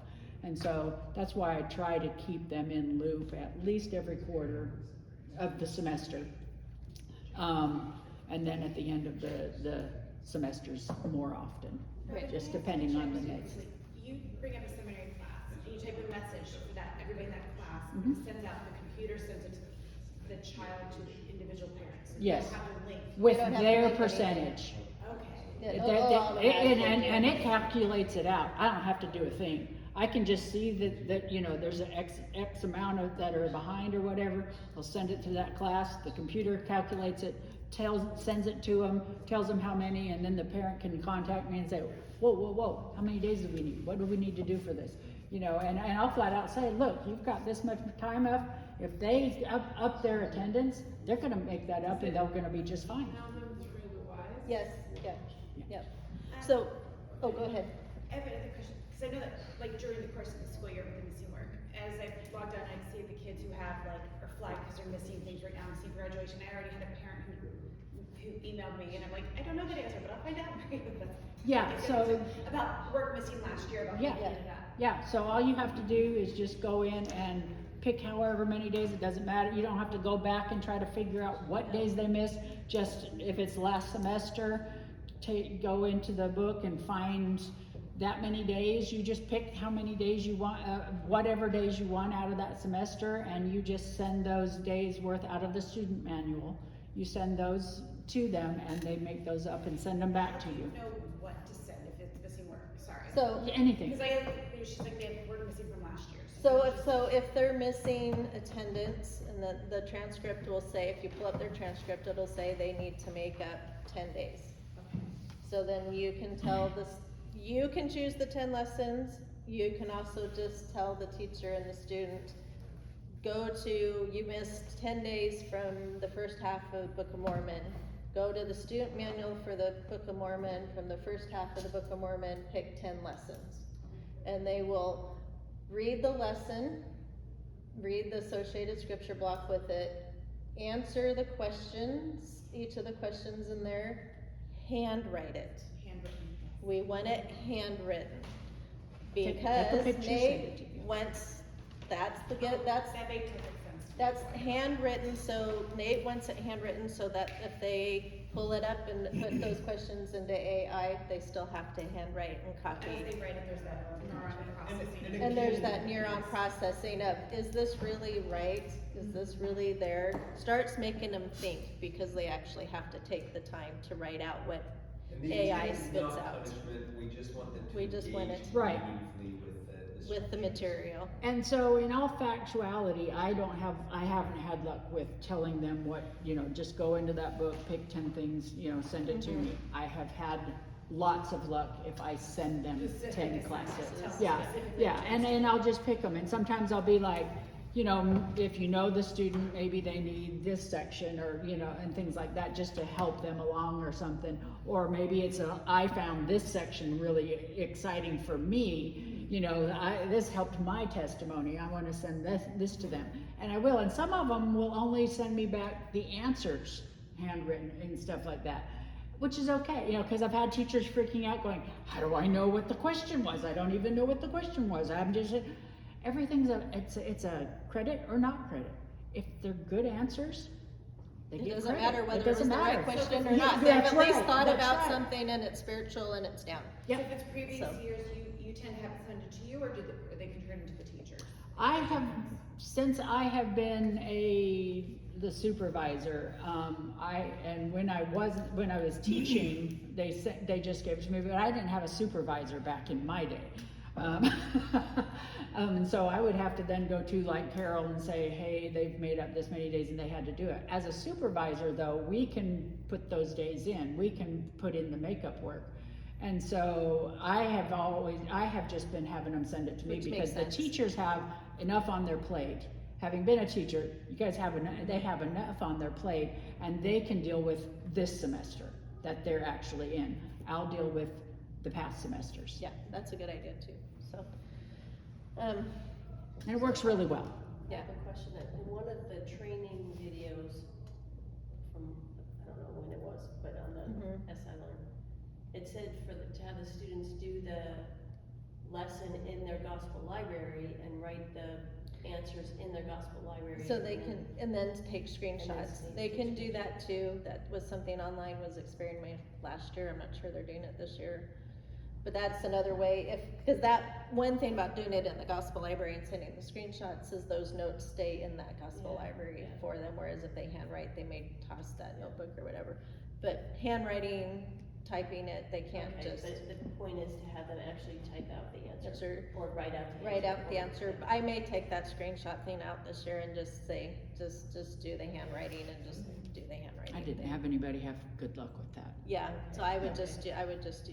And so that's why I try to keep them in loop at least every quarter of the semester. And then at the end of the semesters more often, just depending on the next. You bring up a seminary class, and you type a message for that, everybody in that class, Mhm. sends out, the computer sends it to the child, to the individual parents. And Yes. you have a link. With You don't have to their link anything. percentage. Okay. Yeah, all And it calculates it out. I don't have to do a thing. I can just see that you know, there's an X amount of that are behind or whatever. I'll send it to that class. The computer calculates it, sends it to them, tells them how many, and then the parent can contact me and say, whoa, how many days do we need? What do we need to do for this? You know, and I'll flat out say, look, you've got this much time up. If they up their attendance, they're gonna make that up and they're gonna be just fine. Tell them through the wise. Yes, yeah. So, oh, go ahead. I have another question, because I know that, like, during the course of the school year with the missing work, as I logged on, I see the kids who have, like, are flagged because they're missing things right now, missing graduation. I already had a parent who emailed me, and I'm like, I don't know the answer, but I'll find out. Yeah, so- About work missing last year, about Yeah. that. Yeah, so all you have to do is just go in and pick however many days, it doesn't matter. You don't have to go back and try to figure out what days they missed. Just if it's last semester, go into the book and find that many days. You just pick how many days you want, whatever days you want out of that semester, and you just send those days worth out of the student manual. You send those to them, and they make those up and send them back to you. Know what to send if it's missing work, sorry. So, Anything. Because she's like, they have work missing from last year. so if they're missing attendance, and the transcript will say, if you pull up their transcript, it'll say they need to make up 10 days. So then you can tell this, you can choose the 10 lessons. You can also just tell the teacher and the student, you missed 10 days from the first half of Book of Mormon. Go to the student manual for the Book of Mormon, from the first half of the Book of Mormon, pick 10 lessons. And they will read the lesson, read the associated scripture block with it, answer the questions, each of the questions in there, handwrite it. Handwritten. We want it handwritten. Take a Because picture, send it to you. Nate wants, that's That made perfect sense. that's handwritten, so Nate wants it handwritten so that if they pull it up and put those questions into AI, they still have to handwrite and As copy. they write it, there's that neuron processing. And there's that neuron processing of, is this really right? Is this really there? Starts making them think, because they actually have to take the time to write out what And the AI intent is spits not out punishment, we just want them to We just want engage it- Right. meaningfully with the material. And so in all factuality, I haven't had luck with telling them what, you know, just go into that book, pick 10 things, you know, send it to me. I have had lots of luck if I send them 10 classes. Yeah, and I'll just pick them, and sometimes I'll be like, you know, if you know the student, maybe they need this section, or, you know, and things like that, just to help them along or something. Or maybe it's I found this section really exciting for me, you know, this helped my testimony, I wanna send this to them. And I will, and some of them will only send me back the answers, handwritten and stuff like that, which is okay, you know, because I've had teachers freaking out going, how do I know what the question was? I don't even know what the question was. everything's it's a credit or not credit. If they're good answers, they It get doesn't credit. matter It whether it was doesn't the right matter. question or Yeah, not, they've that's at least right, thought that's about right. something and it's spiritual and it's down. Yep. So if it's previous So- years, you tend to have it send it to you, or they can turn it to the teachers? I have, since I have been the supervisor, when I was teaching, they just gave it to me, but I didn't have a supervisor back in my day. And so I would have to then go to like Carol and say, hey, they've made up this many days and they had to do it. As a supervisor though, we can put those days in, we can put in the makeup work. And so I have just been having them send it to me Which because makes the sense. teachers have enough on their plate. Having been a teacher, you guys they have enough on their plate and they can deal with this semester that they're actually in. I'll deal with the past semesters. Yeah, that's a good idea too, so. And it works really well. I have a question. In one of the training videos from, I don't know when it was, but on the Mhm. SI Learn, it said to have the students do the lesson in their gospel library and write the answers in their gospel library. So they and can, then- and then take screenshots. take They can do screenshots. that too. That was something online was experimented last year. I'm not sure they're doing it this year. But that's another way, because that, one thing about doing it in the gospel library and sending the screenshots is those notes stay in that gospel Yeah, library yeah. for them, whereas if they handwrite, they may toss that notebook or whatever. But handwriting, typing it, they can't Okay, just but the point is to have them actually type out the answer. Answer. Or write out the answer. write out the or- answer. I may take that screenshot thing out this year and just say, just do the handwriting and just do the handwriting. I didn't thing. have anybody have good luck with that. Yeah, so I would Okay. just do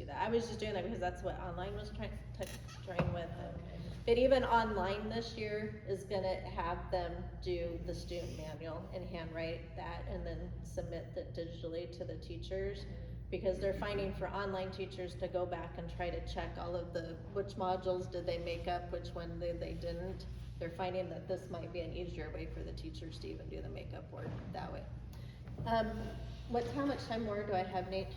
that. I was just doing that because that's what online was trying with. Okay. But even online this year is gonna have them do the student manual and handwrite that and then submit it digitally to the teachers. Because they're finding for online teachers to go back and try to check all of which modules did they make up, which one they didn't. They're finding that this might be an easier way for the teachers to even do the makeup work that way. How much time more do I have, Nate?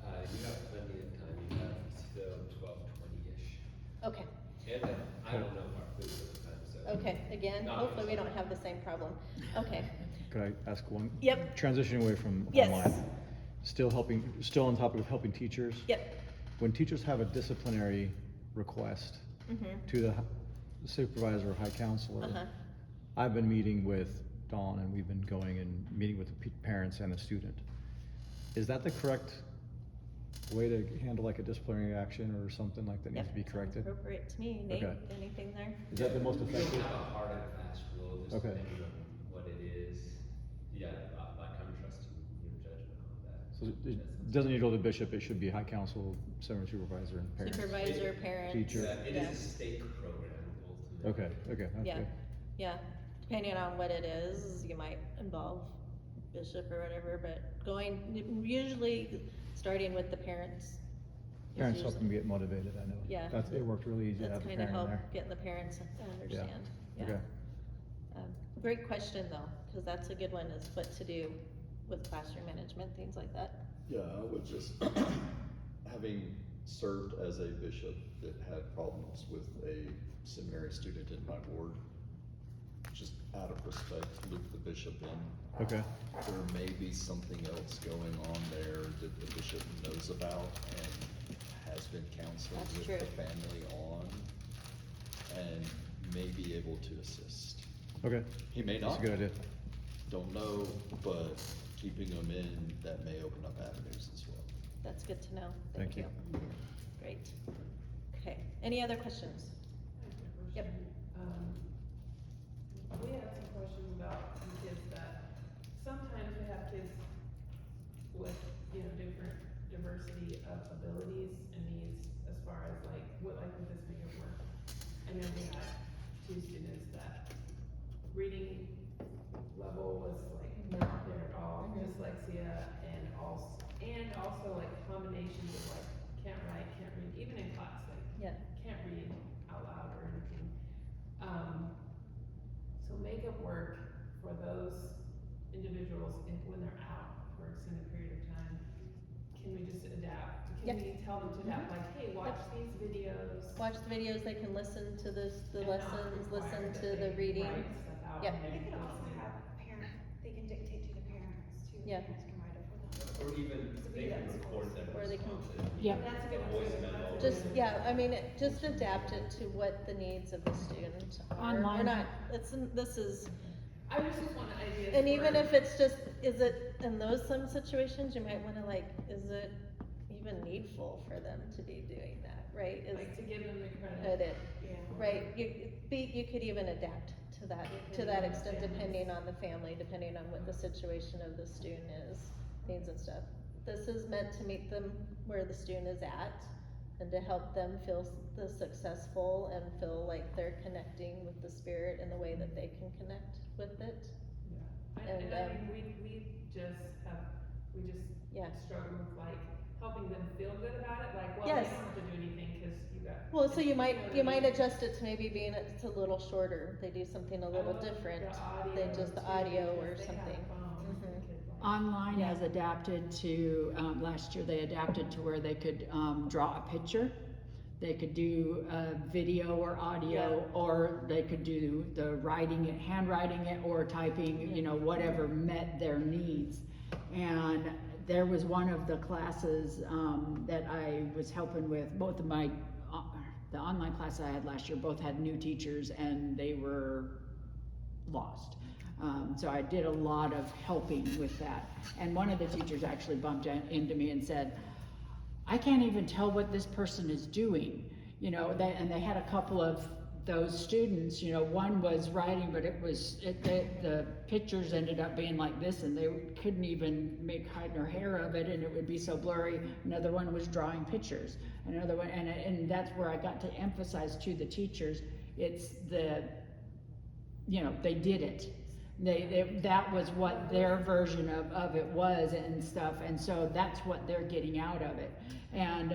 You have plenty of time, you have till 12:20-ish. Okay, And then, I don't know our food at the time, so. okay, again, Not hopefully we much. don't have the same problem. Okay, Could I ask one? Yep. Transitioning away from Yes. online. Still on topic of helping teachers. yep, When teachers have a disciplinary request to the supervisor or high counselor, uh-huh, I've been meeting with Dawn and we've been going and meeting with the parents and the student. Is that the correct way to handle like a disciplinary action or something like that needs yep. to be corrected? Appropriate to me, Nate, Okay. anything there? Is that the most We don't effective? have a hard and fast rule, just Okay. depending on what it is. Yeah, I'm trusting your judgment on that. So it doesn't need to go to the bishop, it should be high council, seminary supervisor and parents. Supervisor, parents. Teacher. Yeah, it yeah. is a state program ultimately. Okay, that's Yeah, good. yeah, depending on what it is, you might involve bishop or whatever, but usually starting with the parents. is Parents help usually- them get motivated, I know. Yeah. It worked really easy to That's have a kinda parent in help there. getting the parents to understand, yeah. Okay. Great question though, cause that's a good one, is what to do with classroom management, things like that. Yeah, I would just, having served as a bishop that had problems with a seminary student in my ward, just out of respect, loop the bishop in. Okay, There may be something else going on there that the bishop knows about and has been counseling That's with true. the family on, and may be able to assist. okay. He may That's not. a good idea. Don't know, but keeping them in, that may open up avenues as well. That's good to know, Thank thank you. Great, okay, any other questions? Yep. We had some questions about some kids that, sometimes we have kids with, different diversity of abilities and needs as far as like with this makeup work. I know we had 2 students that reading level was like not there at all, dyslexia, and also like combinations of like can't write, can't read, even in class, like Yeah, can't read out loud or anything. So makeup work for those individuals when they're out for an extended period of time, can we just adapt? Yeah. Can we tell tell them to adapt, like, hey, watch these videos. Watch the videos, they can listen to the and not lessons, require listen that to the they reading. write stuff out Yep. and They could then also do it. have parent, they can dictate to the parents too, Yeah. the parents can write it for them. Or even, they can record their Or they can- responses. Yep. That's a good A one voice too. memo. That's a Just, good one. yeah, I mean, just adapt it to what the needs of the student are. We're Online. not, this is, I was just wanting ideas. and even for- if it's just, is it, in those some situations, you might wanna like, is it even needful for them to be doing that, right? Is Like to give them the credit. credit, Yeah. right, you could even adapt to that extent, depending on the family, depending on what the situation of the student is, needs and stuff. This is meant to meet them where the student is at, and to help them feel successful and feel like they're connecting with the Spirit in the way that they can connect with it. Yeah. And, And I mean, we just Yeah. struggle with like helping them feel good about it, like, well, Yes. they don't have to do anything, cause you got. Well, so you know might, what you I might mean? adjust it to maybe being, it's a little shorter, they do something a little Oh, different the audio than just the too, audio or because they have something. phones, they Mhm. could, like- Online Yeah. has adapted to, last year they adapted to where they could, draw a picture. They could do a video or audio, Yeah. or they could do the writing it, handwriting it, or typing, you know, whatever met their needs. And there was one of the classes, that I was helping with, both of my, the online class I had last year, both had new teachers and they were lost. So I did a lot of helping with that. And one of the teachers actually bumped into me and said, I can't even tell what this person is doing. You know, and they had a couple of those students, you know, one was writing, but the pictures ended up being like this, and they couldn't even make hide nor hair of it, and it would be so blurry. Another one was drawing pictures. Another one, and that's where I got to emphasize to the teachers, it's the, you know, they did it. That was what their version of it was and stuff, and so that's what they're getting out of it. And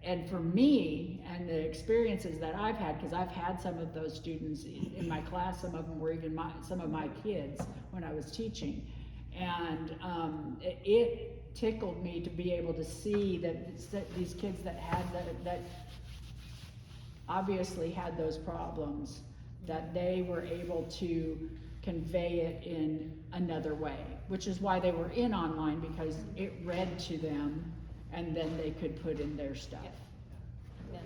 and for me, and the experiences that I've had, because I've had some of those students in my class, some of them were even some of my kids when I was teaching, and it tickled me to be able to see that these kids that had that obviously had those problems, that they were able to convey it in another way, which is why they were in online, because it read to them and then they could put in their stuff. Yeah.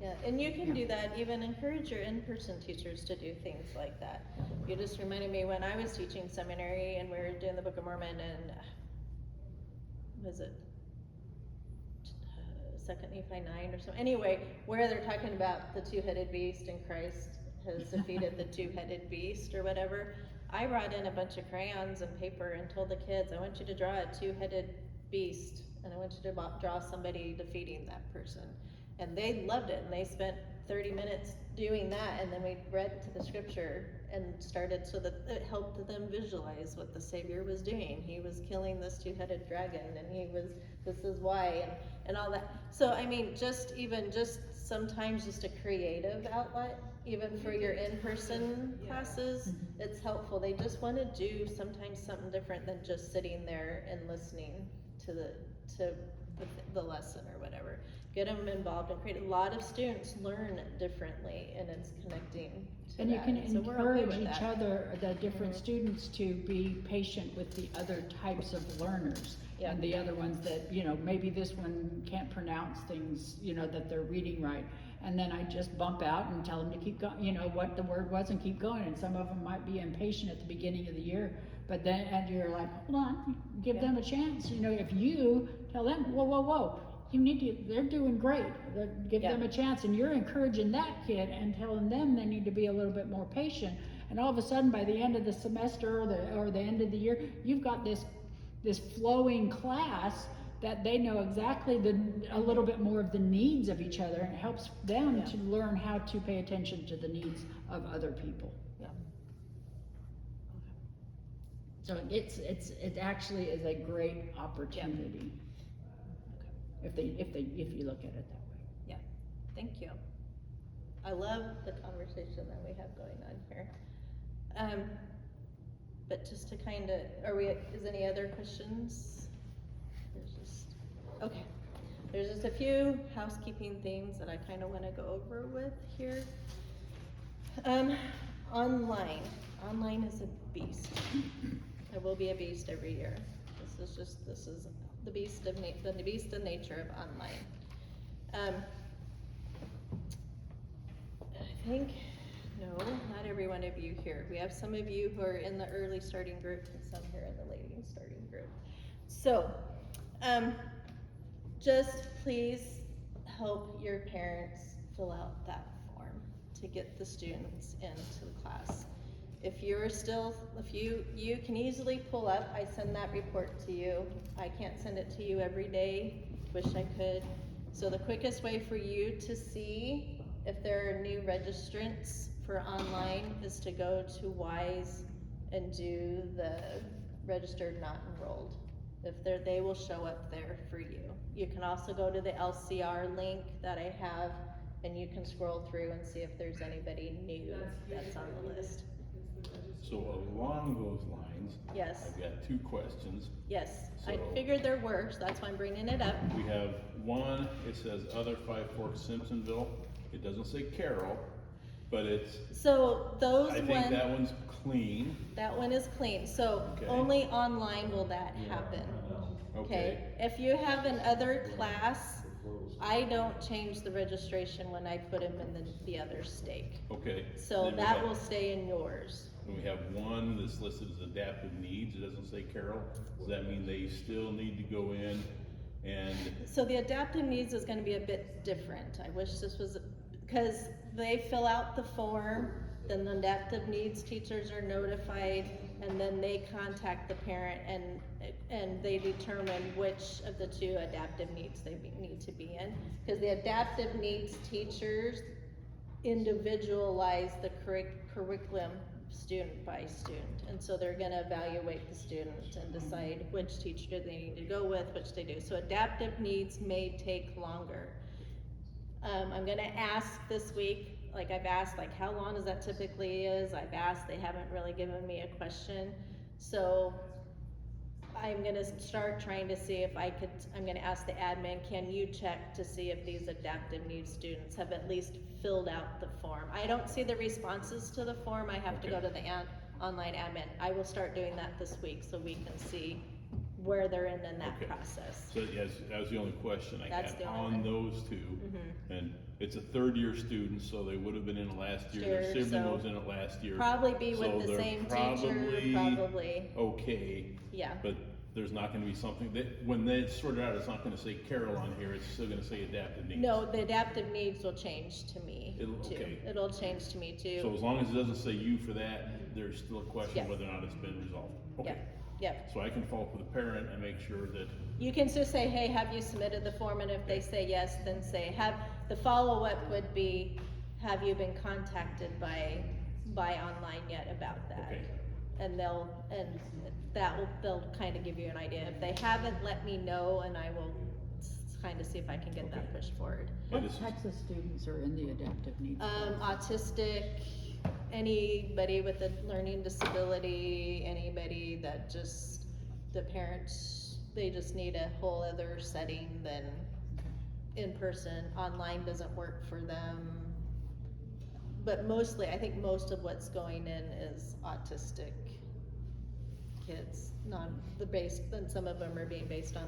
Yeah, and you can Yeah. do that, even encourage your in-person teachers to do things like that. You just reminded me when I was teaching seminary and we were doing the Book of Mormon, and was it 2nd Nephi 9 or something? Anyway, where they're talking about the two-headed beast and Christ has defeated the two-headed beast or whatever. I brought in a bunch of crayons and paper and told the kids, I want you to draw a two-headed beast, and I want you to draw somebody defeating that person. And they loved it, and they spent 30 minutes doing that, and then we read to the scripture and started, so that it helped them visualize what the Savior was doing. He was killing this two-headed dragon, and this is why, and all that. So, I mean, just sometimes just a creative outlet, even for your in-person classes, it's helpful. They just want to do sometimes something different than just sitting there and listening to the lesson or whatever. Get them involved and create. A lot of students learn differently, and it's connecting to And you that. can So we're okay encourage with each that. other, the different Mhm. students, to be patient with the other types of learners. Yeah. And the other ones that, you know, maybe this one can't pronounce things, you know, that they're reading right. And then I just bump out and tell them to keep going, you know, what the word was, and keep going. And some of them might be impatient at the beginning of the year, but then, and you're like, hold on, give them a chance. You know, if you tell them, whoa, you need to, they're doing great, give them a chance, and you're encouraging that kid and telling them they need to be a little bit more patient. And all of a sudden, by the end of the semester or the end of the year, you've got this flowing class that they know exactly a little bit more of the needs of each other, and it helps them to learn how to pay attention to the needs of other people. Yeah. So it actually is a great opportunity. If you look at it that way. Yeah, thank you. I love the conversation that we have going on here. But just to is any other questions? There's just, Okay, there's just a few housekeeping things that I kind of want to go over with here. Online is a beast. It will be a beast every year. This is the beast of the beast of nature of online. I think, no, not every one of you here. We have some of you who are in the early starting group and some here in the late starting group. So, just please help your parents fill out that form to get the students into the class. If you can easily pull up, I send that report to you. I can't send it to you every day, wish I could. So the quickest way for you to see if there are new registrants for online is to go to WISE and do the registered not enrolled. If they will show up there for you. You can also go to the LCR link that I have and you can scroll through and see if there's anybody new that's on the list. So along those lines. Yes. I've got two questions. Yes, I So- figured there were, so that's why I'm bringing it up. We have one, it says other Five Forks Simpsonville. It doesn't say Carroll, but it's, So those I think one, that one's clean. that one is clean, so Okay. only online will that happen. Okay, if you have an other class, I don't change the registration when I put them in the other stake. Okay. So Then we that have- will stay in yours. And we have one that's listed as adaptive needs, it doesn't say Carroll. Does that mean they still need to go in and, So the adaptive needs is gonna be a bit different. I wish this was, because they fill out the form, then the adaptive needs teachers are notified, and then they contact the parent and they determine which of the two adaptive needs they need to be in. Because the adaptive needs teachers individualize the curriculum student by student. And so they're gonna evaluate the student and decide which teacher they need to go with, which they do. So adaptive needs may take longer. I'm gonna ask this week, like I've asked, like how long does that typically is? I've asked, they haven't really given me a question. So I'm gonna start trying to see if I'm gonna ask the admin, can you check to see if these adaptive needs students have at least filled out the form? I don't see the responses to the form, I have to go to the online admin. I will start doing that this week so we can see where they're in that Okay. process. so yes, that was the only question I That's had the only on one. those two. Mhm. And it's a third-year student, so they would have been in it last year, their Sure, sibling so was in it last year. Probably be So with the they're same teacher, probably, Okay, yeah. but there's not gonna be something that, when they sort it out, it's not gonna say Carol on here, it's still gonna say adaptive needs. No, the adaptive needs will change to me It'll- too. okay. It'll change to me too. So as long as it doesn't say you for that, there's still a question Yes. whether or not it's been resolved. Okay. Yep, yep. So I can follow up with the parent and make sure that, You can just say, hey, have you submitted the form? And if they say yes, then say, the follow-up would be, have you been contacted by online yet about that? Okay. And they'll kind of give you an idea. If they haven't, let me know and I will kind of see if I can get that Okay. pushed forward. but What this is, types of students are in the adaptive needs? Autistic, anybody with a learning disability, anybody that just, the parents, they just need a whole other setting than in person. Online doesn't work for them. But mostly, I think most of what's going in is autistic kids, then some of them are being based on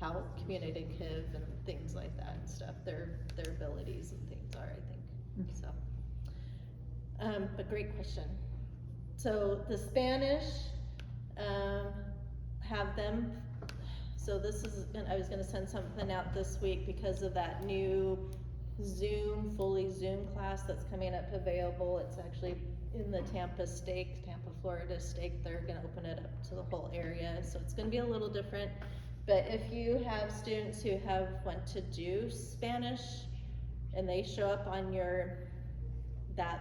how communicative and things like that and stuff, their abilities and things are, I think, so. But great question. So the Spanish, have them, so I was gonna send something out this week because of that new fully Zoom class that's coming up available. It's actually in the Tampa, Florida stake. They're gonna open it up to the whole area, so it's gonna be a little different. But if you have students who want to do Spanish and they show up on that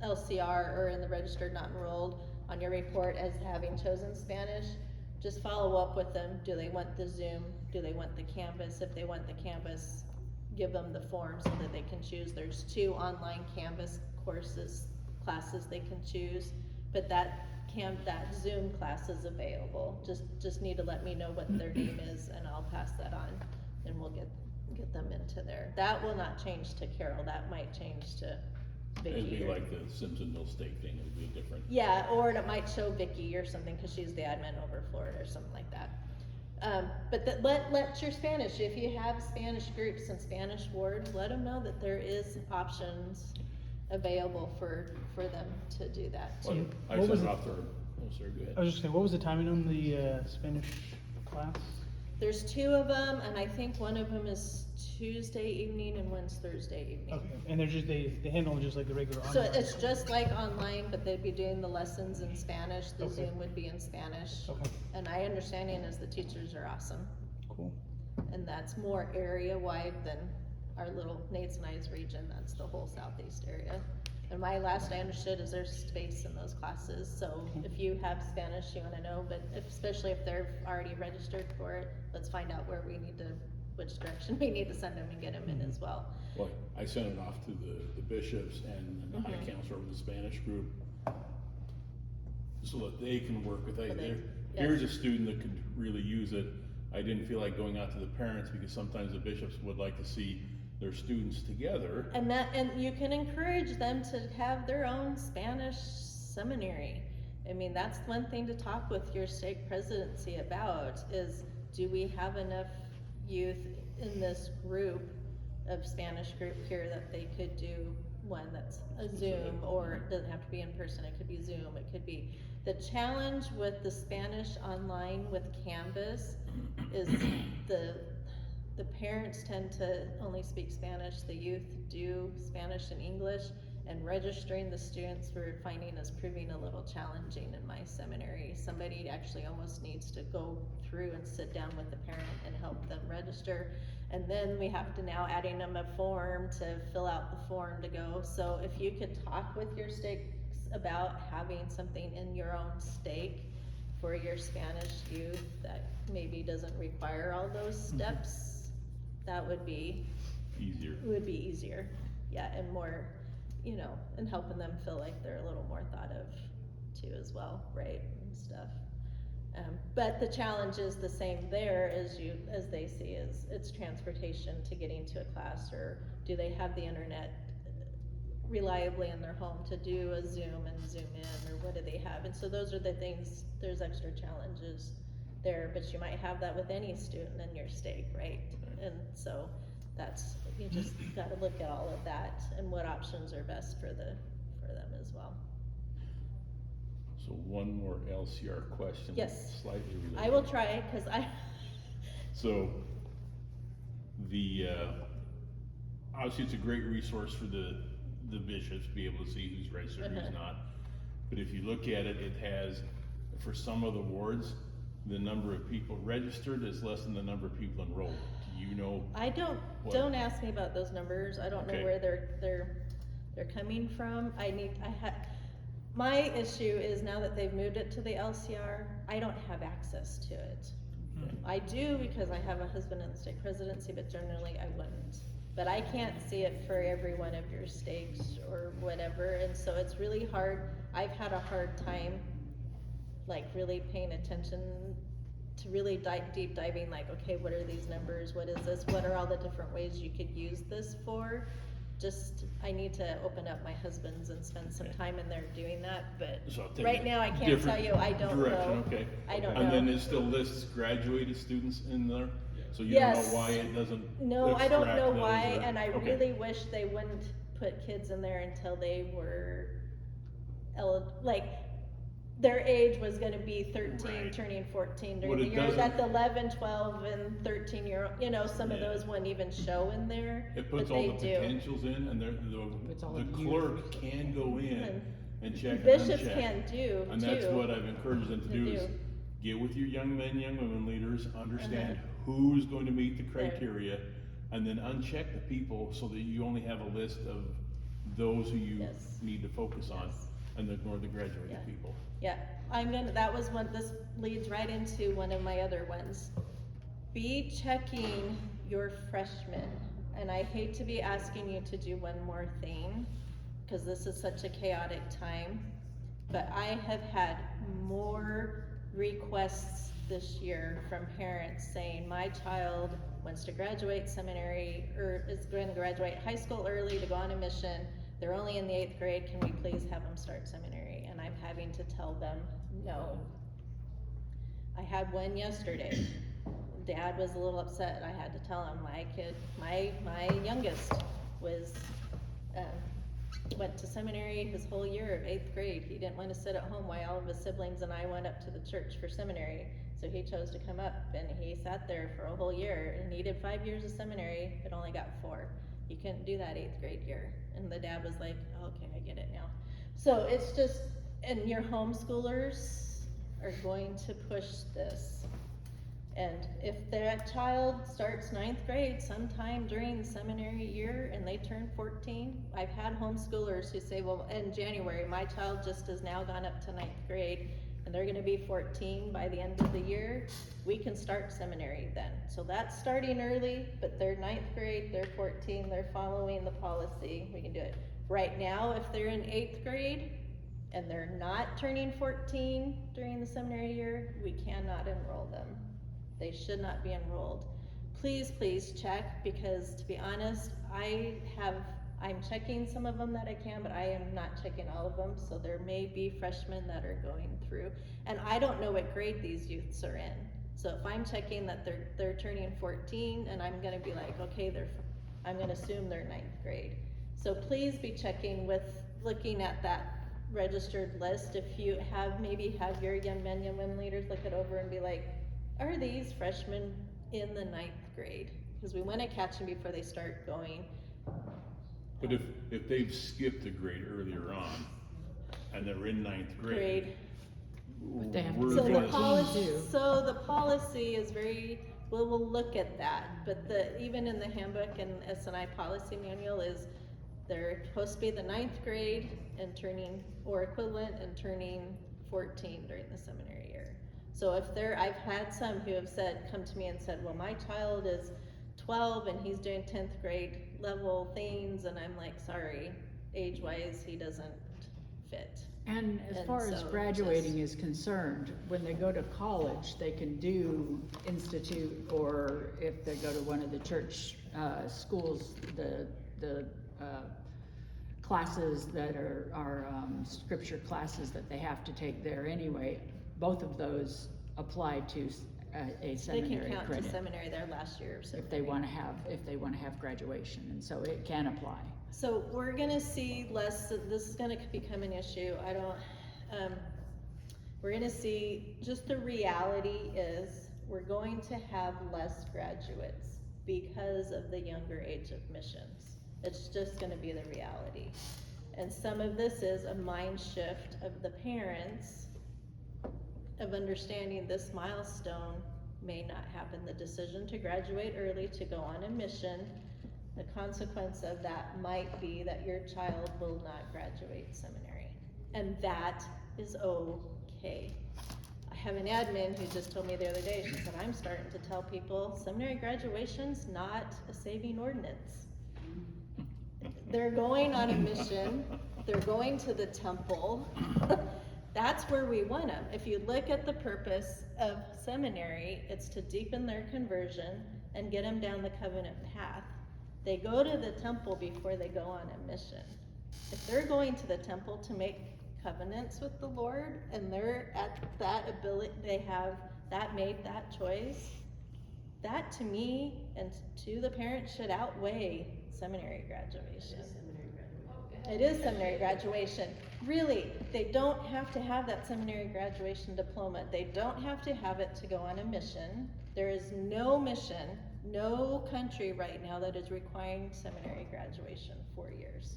LCR or in the registered not enrolled on your report as having chosen Spanish, just follow up with them. Do they want the Zoom? Do they want the Canvas? If they want the Canvas, give them the form so that they can choose. There's 2 online Canvas classes they can choose, but that that Zoom class is available. Just need to let me know what their name is and I'll pass that on and we'll get them into there. That will not change to Carol, that might change to Vicky. It'd be or- like the Simpsonville State thing, it'd be different. Yeah, or it might show Vicky or something, cause she's the admin over Florida or something like that. But let your Spanish, if you have Spanish groups and Spanish wards, let them know that there is options available for them to do that Well, too. I What sent was it it? off to her, oh, sorry, go I ahead. was just saying, what was the timing on the Spanish class? There's 2 of them, and I think one of them is Tuesday evening and one's Thursday evening. Okay, and they're just, they handle it just like the regular So online? it's just like online, but they'd be doing the lessons in Spanish, the Okay. Zoom would be in Spanish. Okay, And my understanding is the teachers are awesome, cool. and that's more area-wide than our little Nate's and I's region, that's the whole southeast area. And my last I understood is there's space in those classes, so if you have Spanish, you wanna know, but especially if they're already registered for it, let's find out which direction we need to send them and get them in as well. Well, I sent it off to the bishops and the high Mhm. counselor of the Spanish group, so that they can work with, So they- here, yes. here's a student that could really use it. I didn't feel like going out to the parents, because sometimes the bishops would like to see their students together. And you can encourage them to have their own Spanish seminary. I mean, that's one thing to talk with your stake presidency about, is do we have enough youth in this group of Spanish group here that they could do one that's a Zoom, or it doesn't have to be in person, it could be Zoom, it could be. The challenge with the Spanish online with Canvas is the parents tend to only speak Spanish, the youth do Spanish and English, and registering the students we're finding is proving a little challenging in my seminary. Somebody actually almost needs to go through and sit down with the parent and help them register. And then we have to now adding them a form to fill out the form to go. So if you could talk with your stakes about having something in your own stake for your Spanish youth that maybe doesn't require all those steps, that would be Easier. yeah, and more, and helping them feel like they're a little more thought of too as well, right, and stuff. But the challenge is the same there as they see, is it's transportation to getting to a class, or do they have the internet reliably in their home to do a Zoom and Zoom in, or what do they have? And so those are the things, there's extra challenges there, but you might have that with any student in your stake, right? And so you just gotta look at all of that and what options are best for them as well. So one more LCR question. Yes. Slightly related. I will try, cause So, obviously it's a great resource for the bishops to be able to see who's registered, who's not. But if you look at it, it has, for some of the wards, the number of people registered is less than the number of people enrolled. Do you know? I don't What? ask me about those numbers, I don't know Okay. where they're coming from. My issue is now that they've moved it to the LCR, I don't have access to it. Okay. I do because I have a husband in the state presidency, but generally I wouldn't. But I can't see it for every one of your stakes or whatever, and so it's really hard. I've had a hard time, like, really paying attention to really deep diving, like, okay, what are these numbers? What is this? What are all the different ways you could use this for? I need to open up my husband's and spend some Okay. time in there doing that, but So I'll take right a now I can't different tell you, I don't direction, know. okay. I don't And then know. it still lists graduated students in there? So you don't know Yes. why it doesn't No, I don't extract know those why, or- and I okay. really wish they wouldn't put kids in there until they were their age was gonna be 13, Right. turning 14 What during the it year. doesn't- That the 11, 12, and 13-year-old, some of Yeah. those wouldn't even show in there, It but puts all they the do. potentials in, and Puts all the the youth. clerk can go in and check and Bishops uncheck. can do, And that's too. what I've encouraged them to To do, is do. get with your young men, young women leaders, understand Uh-huh. who's going to meet the Right. criteria, and then uncheck the people so that you only have a list of those who you Yes. need to focus on, Yes. and ignore the graduated Yeah. people. Yeah, this leads right into one of my other ones. Be checking your freshmen, and I hate to be asking you to do one more thing, cause this is such a chaotic time. but I have had more requests this year from parents saying, my child wants to graduate seminary, or is going to graduate high school early to go on a mission. They're only in the 8th grade, can we please have them start seminary? And I'm having to tell them, no. I had one yesterday. Dad was a little upset. I had to tell him, my kid, my youngest was, went to seminary his whole year of 8th grade. He didn't want to sit at home while all of his siblings and I went up to the church for seminary. So he chose to come up, and he sat there for a whole year and needed 5 years of seminary, but only got 4. He couldn't do that 8th grade year. And the dad was like, okay, I get it now. So it's just, and your homeschoolers are going to push this. And if that child starts 9th grade sometime during the seminary year and they turn 14, I've had homeschoolers who say, well, in January, my child just has now gone up to 9th grade and they're gonna be 14 by the end of the year, we can start seminary then. So that's starting early, but they're 9th grade, they're 14, they're following the policy, we can do it. Right now, if they're in 8th grade and they're not turning 14 during the seminary year, we cannot enroll them. They should not be enrolled. Please, please check, because to be honest, I'm checking some of them that I can, but I am not checking all of them, so there may be freshmen that are going through. And I don't know what grade these youths are in. So if I'm checking that they're turning 14, and I'm gonna be like, okay, I'm gonna assume they're 9th grade. So please be checking with, looking at that registered list. If you maybe have your young men, young women leaders look it over and be like, are these freshmen in the 9th grade? Because we wanna catch them before they start going. But if they've skipped a grade earlier on, and they're in 9th grade. But they have we're to So do the gonna- policy, too. so the policy is very, we'll look at that, but even in the handbook and S&I policy manual is, they're supposed to be the 9th grade and turning, or equivalent, and turning 14 during the seminary year. So I've had some who have come to me and said, well, my child is 12 and he's doing 10th grade level things, and I'm like, sorry, age-wise, he doesn't fit. And as And far as so graduating is concerned, when they go to college, they can do institute, or if they go to one of the church schools, the classes that are scripture classes that they have to take there anyway, both of those apply to a They seminary can count to credit. seminary their last year of seminary. If they wanna have graduation, and so it can apply. So we're gonna see less, this is gonna become an issue, we're gonna see, just the reality is, we're going to have less graduates because of the younger age of missions. It's just gonna be the reality. And some of this is a mind shift of the parents of understanding this milestone may not happen. The decision to graduate early to go on a mission, the consequence of that might be that your child will not graduate seminary. And that is okay. I have an admin who just told me the other day, she said, I'm starting to tell people seminary graduation's not a saving ordinance. They're going on a mission, they're going to the temple. That's where we want them. If you look at the purpose of seminary, it's to deepen their conversion and get them down the covenant path. They go to the temple before they go on a mission. If they're going to the temple to make covenants with the Lord, and they're at that ability, they have made that choice, that to me and to the parents should outweigh seminary graduation. It is seminary graduation. Really, they don't have to have that seminary graduation diploma. They don't have to have it to go on a mission. There is no mission, no country right now that is requiring seminary graduation 4 years.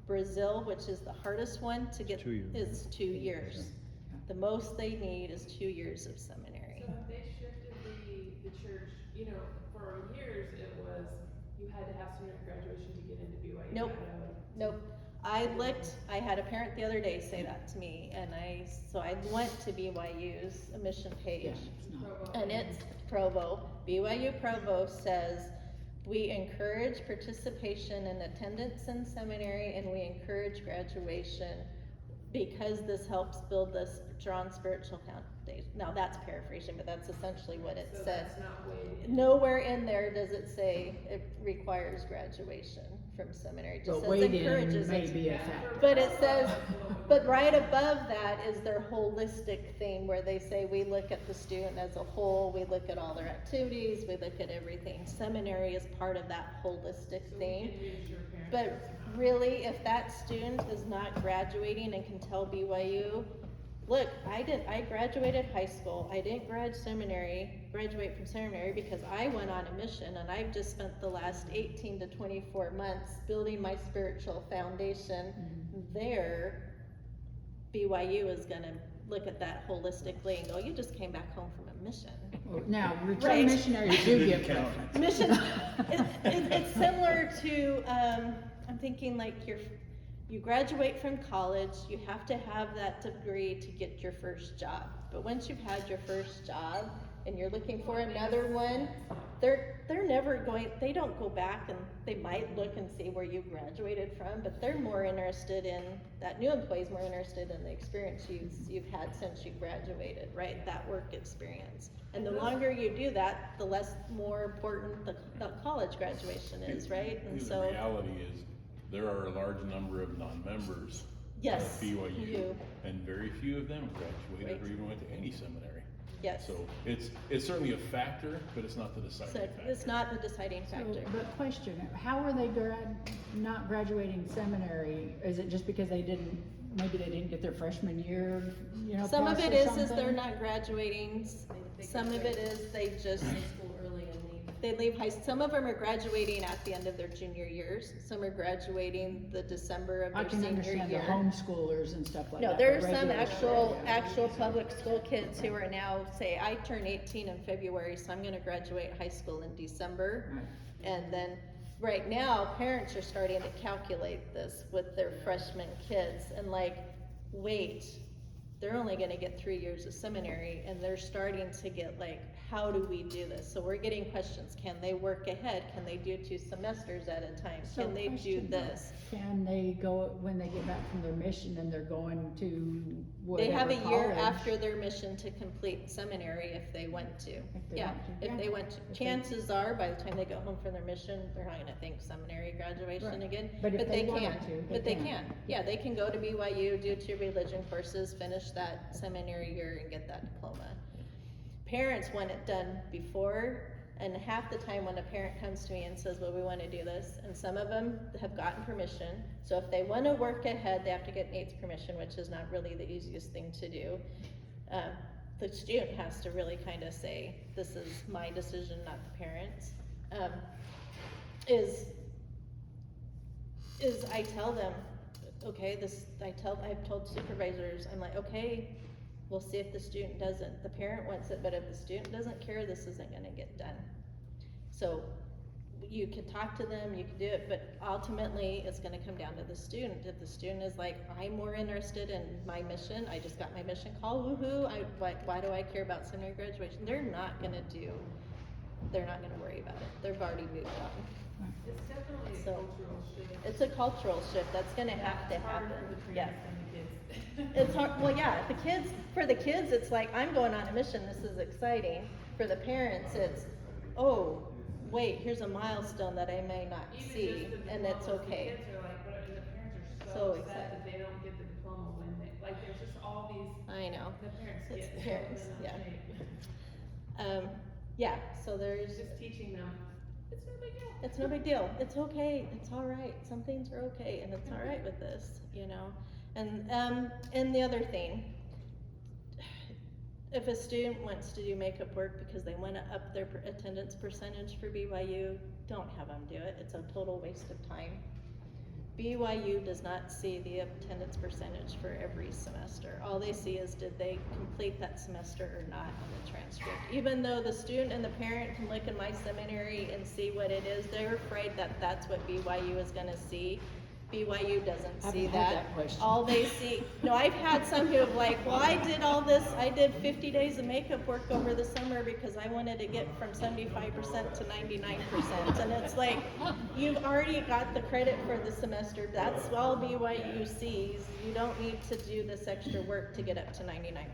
Brazil, which is the hardest one to get, 2 years. is 2 years. The most they need is 2 years of seminary. So if they shifted the church, for years it was, you had to have seminary graduation to get into BYU. Nope. Nope. I had a parent the other day say that to me, and so I went to BYU's mission page. Yeah, it's not. And it's Provo. BYU Provo says, we encourage participation and attendance in seminary, and we encourage graduation because this helps build this strong spiritual foundation. Now, that's paraphrasing, but that's essentially what it So says. that's not weighed in. Nowhere in there does it say it requires graduation from seminary. It just But says weighed in encourages may it. be a factor. But it says, but right above that is their holistic theme, where they say we look at the student as a whole, we look at all their activities, we look at everything. Seminary is part of that holistic So we theme. can reassure parents. But that's not- really, if that student is not graduating and can tell BYU, look, I graduated high school, I didn't graduate from seminary because I went on a mission, and I've just spent the last 18 to 24 months building my spiritual foundation there. BYU is gonna look at that holistically and go, you just came back home from a mission. Now, Right. return missionaries do Didn't get count. preference. Mission, it's similar to, I'm thinking like you graduate from college, you have to have that degree to get your first job. But once you've had your first job and you're looking for another one, they're never going, they don't go back, and they might look and see where you graduated from, but they're more interested in, that new employee's more interested in the experience you've had since you graduated, right? That work experience. And the longer you do that, the more important the college graduation is, right? And so. The reality is, there are a large number of non-members Yes, of BYU, you. and very few of them graduated or Right. even went to any seminary. Yes. So it's certainly a factor, but it's not the deciding So factor. it's not the deciding factor. So, but question, how are they not graduating seminary? Is it just because maybe they didn't get their freshman year, Some of pass it or is they're something? not graduating, They some of it is they just, high school early and leave. they leave some of them are graduating at the end of their junior years, some are graduating the December of I their can senior understand the year. homeschoolers and stuff like No, that. there are but some regular- actual public school kids who are now, say, I turn 18 in February, so I'm gonna graduate high school in December. Right. And then, right now, parents are starting to calculate this with their freshman kids, and like, wait, they're only gonna get 3 years of seminary, and they're starting to get like, how do we do this? So we're getting questions, can they work ahead? Can they do 2 semesters at a time? So Can they do question, this? Can they go, when they get back from their mission and they're going to They whatever have a year college, after their mission to complete seminary if they went to. If they Yeah, want to, if yeah. they went to. If they- Chances are, by the time they go home from their mission, they're not gonna think seminary graduation Right. again. But if they wanted can. to, they But they can. can. Yeah, they can go to BYU, do 2 religion courses, finish that seminary year and get that diploma. Parents want it done before, and half the time when a parent comes to me and says, well, we wanna do this, and some of them have gotten permission, so if they wanna work ahead, they have to get NATE's permission, which is not really the easiest thing to do. The student has to really kinda say, this is my decision, not the parents. I tell them, okay, I've told supervisors, I'm like, okay, we'll see if the student doesn't. The parent wants it, but if the student doesn't care, this isn't gonna get done. So you could talk to them, you could do it, but ultimately, it's gonna come down to the student. If the student is like, I'm more interested in my mission, I just got my mission call, woohoo, why do I care about seminary graduation? They're not gonna worry about it. They've already moved on. It's definitely a So, cultural shift. It's a cultural shift, that's gonna have to It's harder happen, for the yeah. parents than the kids. It's hard, well, yeah, for the kids, it's like, I'm going on a mission, this is exciting. For the parents, it's, oh, wait, here's a milestone that I may not Even see, just the and it's diplomas, okay. The kids are like, what, and the parents are So so excited. upset that they don't get the diploma when they, like, there's just all these, I know, the parents It's get. parents, so yeah. upset. Yeah, so there's, Just teaching them, it's no big deal. it's no big deal, it's okay, it's all right, some things are okay, and it's all right with this, And the other thing, if a student wants to do makeup work because they wanna up their attendance percentage for BYU, don't have them do it, it's a total waste of time. BYU does not see the attendance percentage for every semester. All they see is, did they complete that semester or not on the transcript. Even though the student and the parent can look in my seminary and see what it is, they're afraid that that's what BYU is gonna see. BYU doesn't see Haven't had that. that question. All they see, no, I've had some who have like, well, I did all this, I did 50 days of makeup work over the summer because I wanted to get from 75% to 99%. And it's like, you've already got the credit for the semester. That's all BYU sees. You don't need to do this extra work to get up to 99%.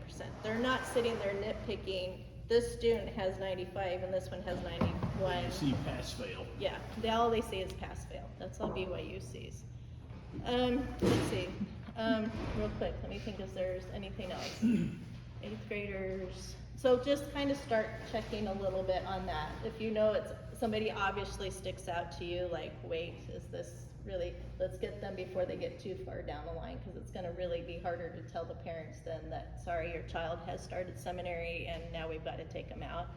They're not sitting there nitpicking, this student has 95 and this one has 91. You see pass fail. Yeah, all they see is pass fail. That's all BYU sees. Let's see, real quick, let me think if there's anything else. 8th graders, so just kind of start checking a little bit on that. If you know it's, somebody obviously sticks out to you, like, wait, is this really, let's get them before they get too far down the line, because it's gonna really be harder to tell the parents then that, sorry, your child has started seminary and now we've got to take them out.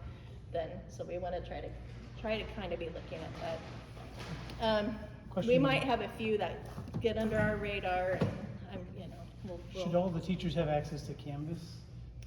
Then, so we wanna try to kind of be looking at that. We Question. might have a few that get under our radar, and I'm, you know, Should all the teachers have access to Canvas?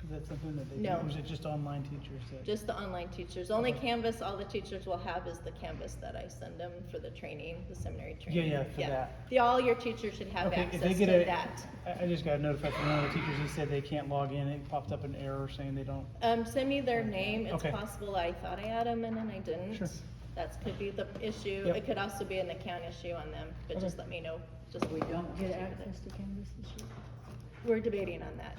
Is that something that they do? No. Or is it just online teachers that? just the online teachers. Only Canvas all the teachers will have is the Canvas that I send them for the training, the seminary training. Yeah, for that. All your teachers should have Okay, if access they to get that. I just got notified from one of the teachers, he said they can't log in, it popped up an error saying they don't. Send me their name. It's Okay. possible I thought I had them and then I didn't. Sure. That could be the issue. Yep. It could also be an account issue on them, but just let me know. Just We don't get access to Canvas this year? We're debating on that.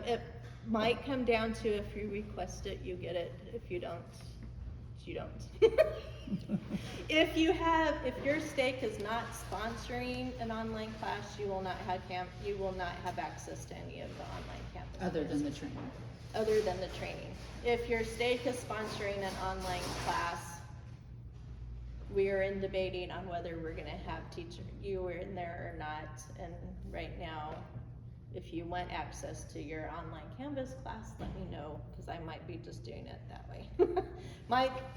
It might come down to if you request it, you get it. If you don't, you don't. If your stake is not sponsoring an online class, you will not have access to any of the online campus. Other than the courses. training? Other than the training. If your stake is sponsoring an online class, we are in debating on whether we're gonna have you were in there or not, and right now, if you want access to your online Canvas class, let me know, because I might be just doing it that way.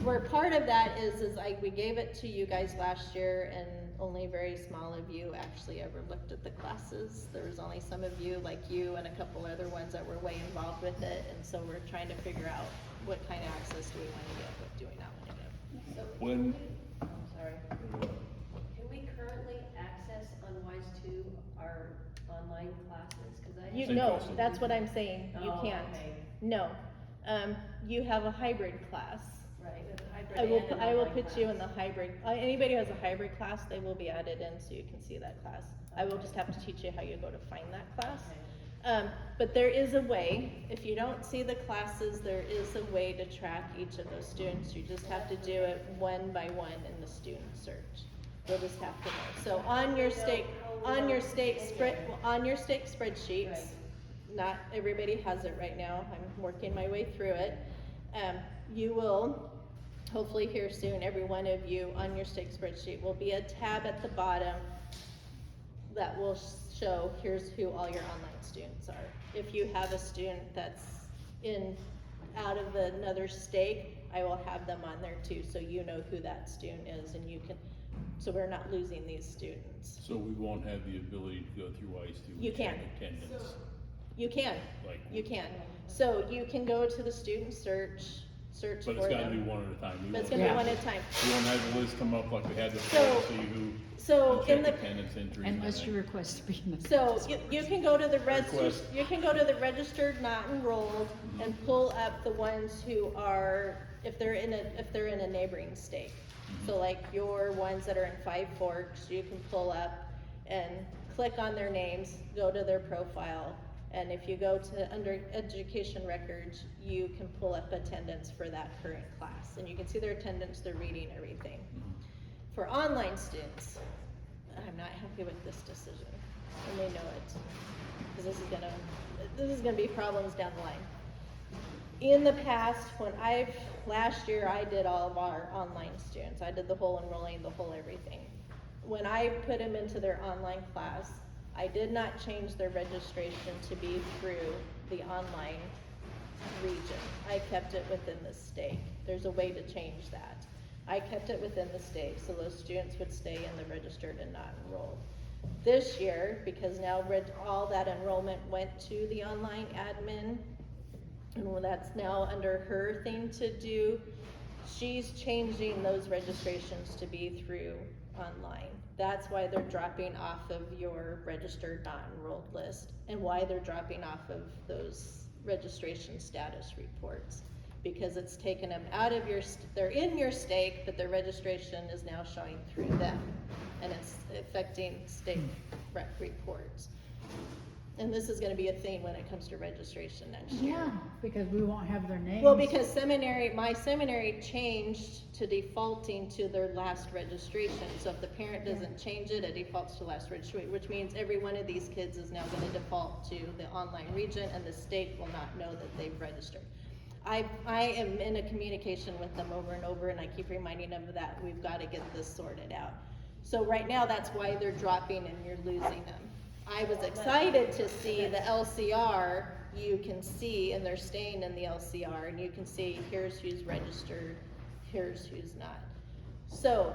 Where part of that is we gave it to you guys last year, and only very small of you actually ever looked at the classes. There was only some of you, like you and a couple other ones that were way involved with it, and so we're trying to figure out what kind of access do we want to get, what do we not want to get. So When- sorry. Can we currently access on WISE 2 our online classes? 'Cause I You Same know, question. that's what I'm saying, you Oh, can't. okay. No, you have a hybrid class. Right, with a hybrid I will, and an I will online put you in the class. hybrid, anybody who has a hybrid class, they will be added in so you can see that class. I will just have to teach you how you go to find that class. But there is a way, if you don't see the classes, there is a way to track each of those students. You just have to do it one by one in the student search. You'll just have to know. So on your stake spreadsheets, Right. not everybody has it right now, I'm working my way through it. You will, hopefully here soon, every one of you on your stake spreadsheet will be a tab at the bottom that will show, here's who all your online students are. If you have a student that's out of another stake, I will have them on there too, so you know who that student is, and so we're not losing these students. So we won't have the ability to go through WISE to You can. check attendance. You can, Like- you can. So you can go to the student search for them. But it's gotta be one at a time. We But it's won't gonna be have- one at a time. We won't have the list come up like we had before So- to see who. so and in check the- attendance entries and Unless you everything. request to be in the. So you can go to the Request. you can go to the registered not enrolled and pull up the ones who are, if they're in a neighboring state. So like your ones that are in Five Forks, you can pull up and click on their names, go to their profile. And if you go to under education records, you can pull up attendance for that current class. And you can see their attendance, their reading, everything. For online students, I'm not happy with this decision, and they know it, because this is gonna be problems down the line. In the past, last year I did all of our online students, I did the whole enrolling, the whole everything. When I put them into their online class, I did not change their registration to be through the online region. I kept it within the state. There's a way to change that. I kept it within the state, so those students would stay in the registered and not enrolled. This year, because now all that enrollment went to the online admin, and that's now under her thing to do, She's changing those registrations to be through online. That's why they're dropping off of your registered not enrolled list, and why they're dropping off of those registration status reports. Because it's taken them out of they're in your stake, but their registration is now showing through them. And it's affecting stake rec reports. And this is gonna be a thing when it comes to registration next year. Yeah, because we won't have their names. Well, because my seminary changed to defaulting to their last registration. So if the parent doesn't change it, it defaults to last registration, which means every one of these kids is now gonna default to the online region, and the state will not know that they've registered. I am in a communication with them over and over, and I keep reminding them of that. We've gotta get this sorted out. So right now, that's why they're dropping and you're losing them. I was excited to see the LCR, you can see, and they're staying in the LCR, and you can see here's who's registered, here's who's not. So,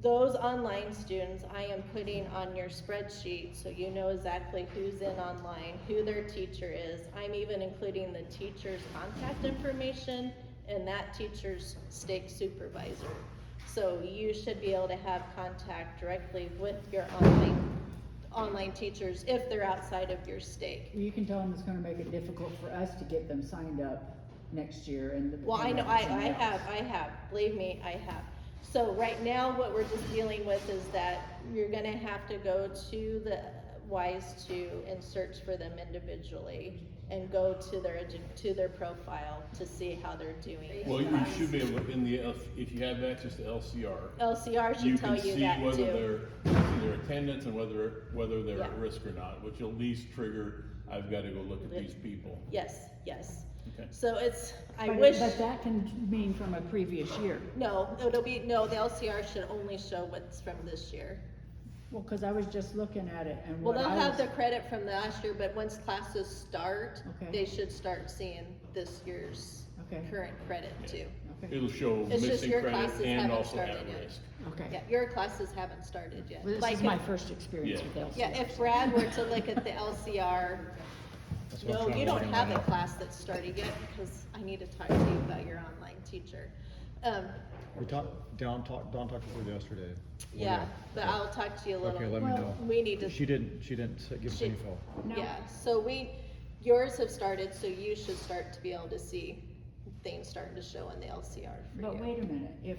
those online students I am putting on your spreadsheet so you know exactly who's in online, who their teacher is. I'm even including the teacher's contact information and that teacher's stake supervisor. So you should be able to have contact directly with your online teachers if they're outside of your stake. You can tell them it's gonna make it difficult for us to get them signed up next year and. Well, I know, I have, believe me, I have. So right now, what we're just dealing with is that you're gonna have to go to the WISE2 and search for them individually and go to their profile to see how they're doing. Well, you should be able, if you have access to LCR. LCR should tell you that You can see too. whether their attendance and whether they're at Yeah. risk or not, which will at least trigger, I've gotta go look at these people. Yes, yes. Okay. So I But wish. But that can mean from a previous year. No, the LCR should only show what's from this year. Well, cause I was just looking at it and Well, what they'll I have was. the credit from the last year, but once classes start, Okay. they should start seeing this year's Okay. current credit too. Okay. It'll show It's just missing your credit classes and haven't also at started yet. risk. Okay. Yeah, your classes haven't started yet. Well, this Like is my if- first experience Yeah. with LCR. Yeah, if Brad were to look at the LCR, That's what I'm no, trying you to don't learn have right a now. class that's started yet, because I need to talk to you about your online teacher. Dawn talked with her yesterday. Yeah, but I'll talk to you a little. Okay, let me Well, know. We need to. She didn't give us She- info. No. Yeah, so yours have started, so you should start to be able to see things starting to show in the LCR for you. But wait a minute, if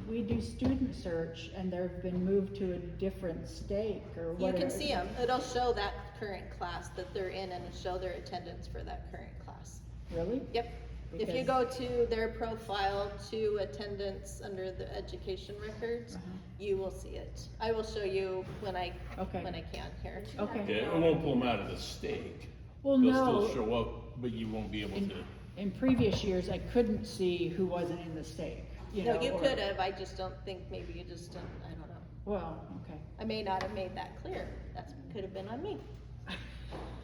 we do student search and they've been moved to a different stake or You whatever. can see them, it'll show that current class that they're in and it'll show their attendance for that current class. Really? Yep, if you go to their profile to attendance under the education records, Uh-huh. you will see it. I will show you when I Okay. can here. Okay. Yeah, it won't pull them out of the stake. Well, They'll no. still show up, but you won't be able to. In previous years, I couldn't see who wasn't in the stake, you know. No, you or- could have, I just don't think, maybe you just didn't, I don't know. Well, okay. I may not have made that clear. That could have been on me.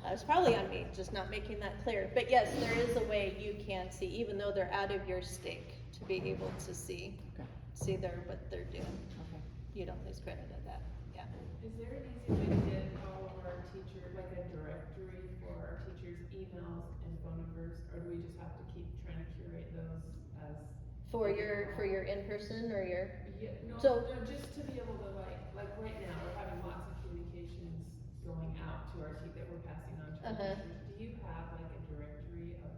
That was probably on me, just not making that clear. But yes, there is a way you can see, even though they're out of your stake, to be able to see Okay. what they're doing. Okay. You don't lose credit at that, yeah. Is there an easy way to get all of our teachers, like a directory for our teachers' emails and phone numbers, or do we just have to keep trying to curate those as? For your in-person or your, Yeah, no, So- no, just to be able to like right now, we're having lots of communications going out to our that we're passing on to our Uh-huh. teachers. Do you have like a directory of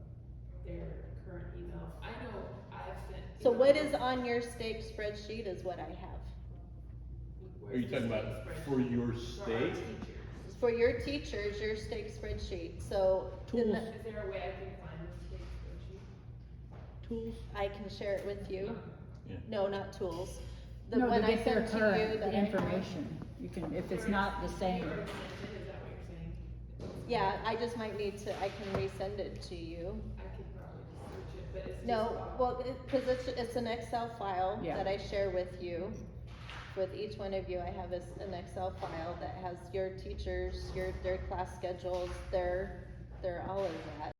their current emails? I know I've sent. so what is on your stake spreadsheet is what I have. Are you talking about for your For our stake? teachers. For your teachers, your stake spreadsheet, so. in the- Tools. Is there a way I can find this state spreadsheet? Tools? I can share it with you. Yeah. No, not tools. The No, one to I get their sent to you current, that the I have. information. You can, if it's not the same. You already sent it, is that what you're saying? Yeah, I just might need to, I can resend it to you. I could probably just search it, but it's just. No, well, cause it's an Excel file Yeah. that I share with you. With each one of you, I have an Excel file that has your teachers, their class schedules, their all of that.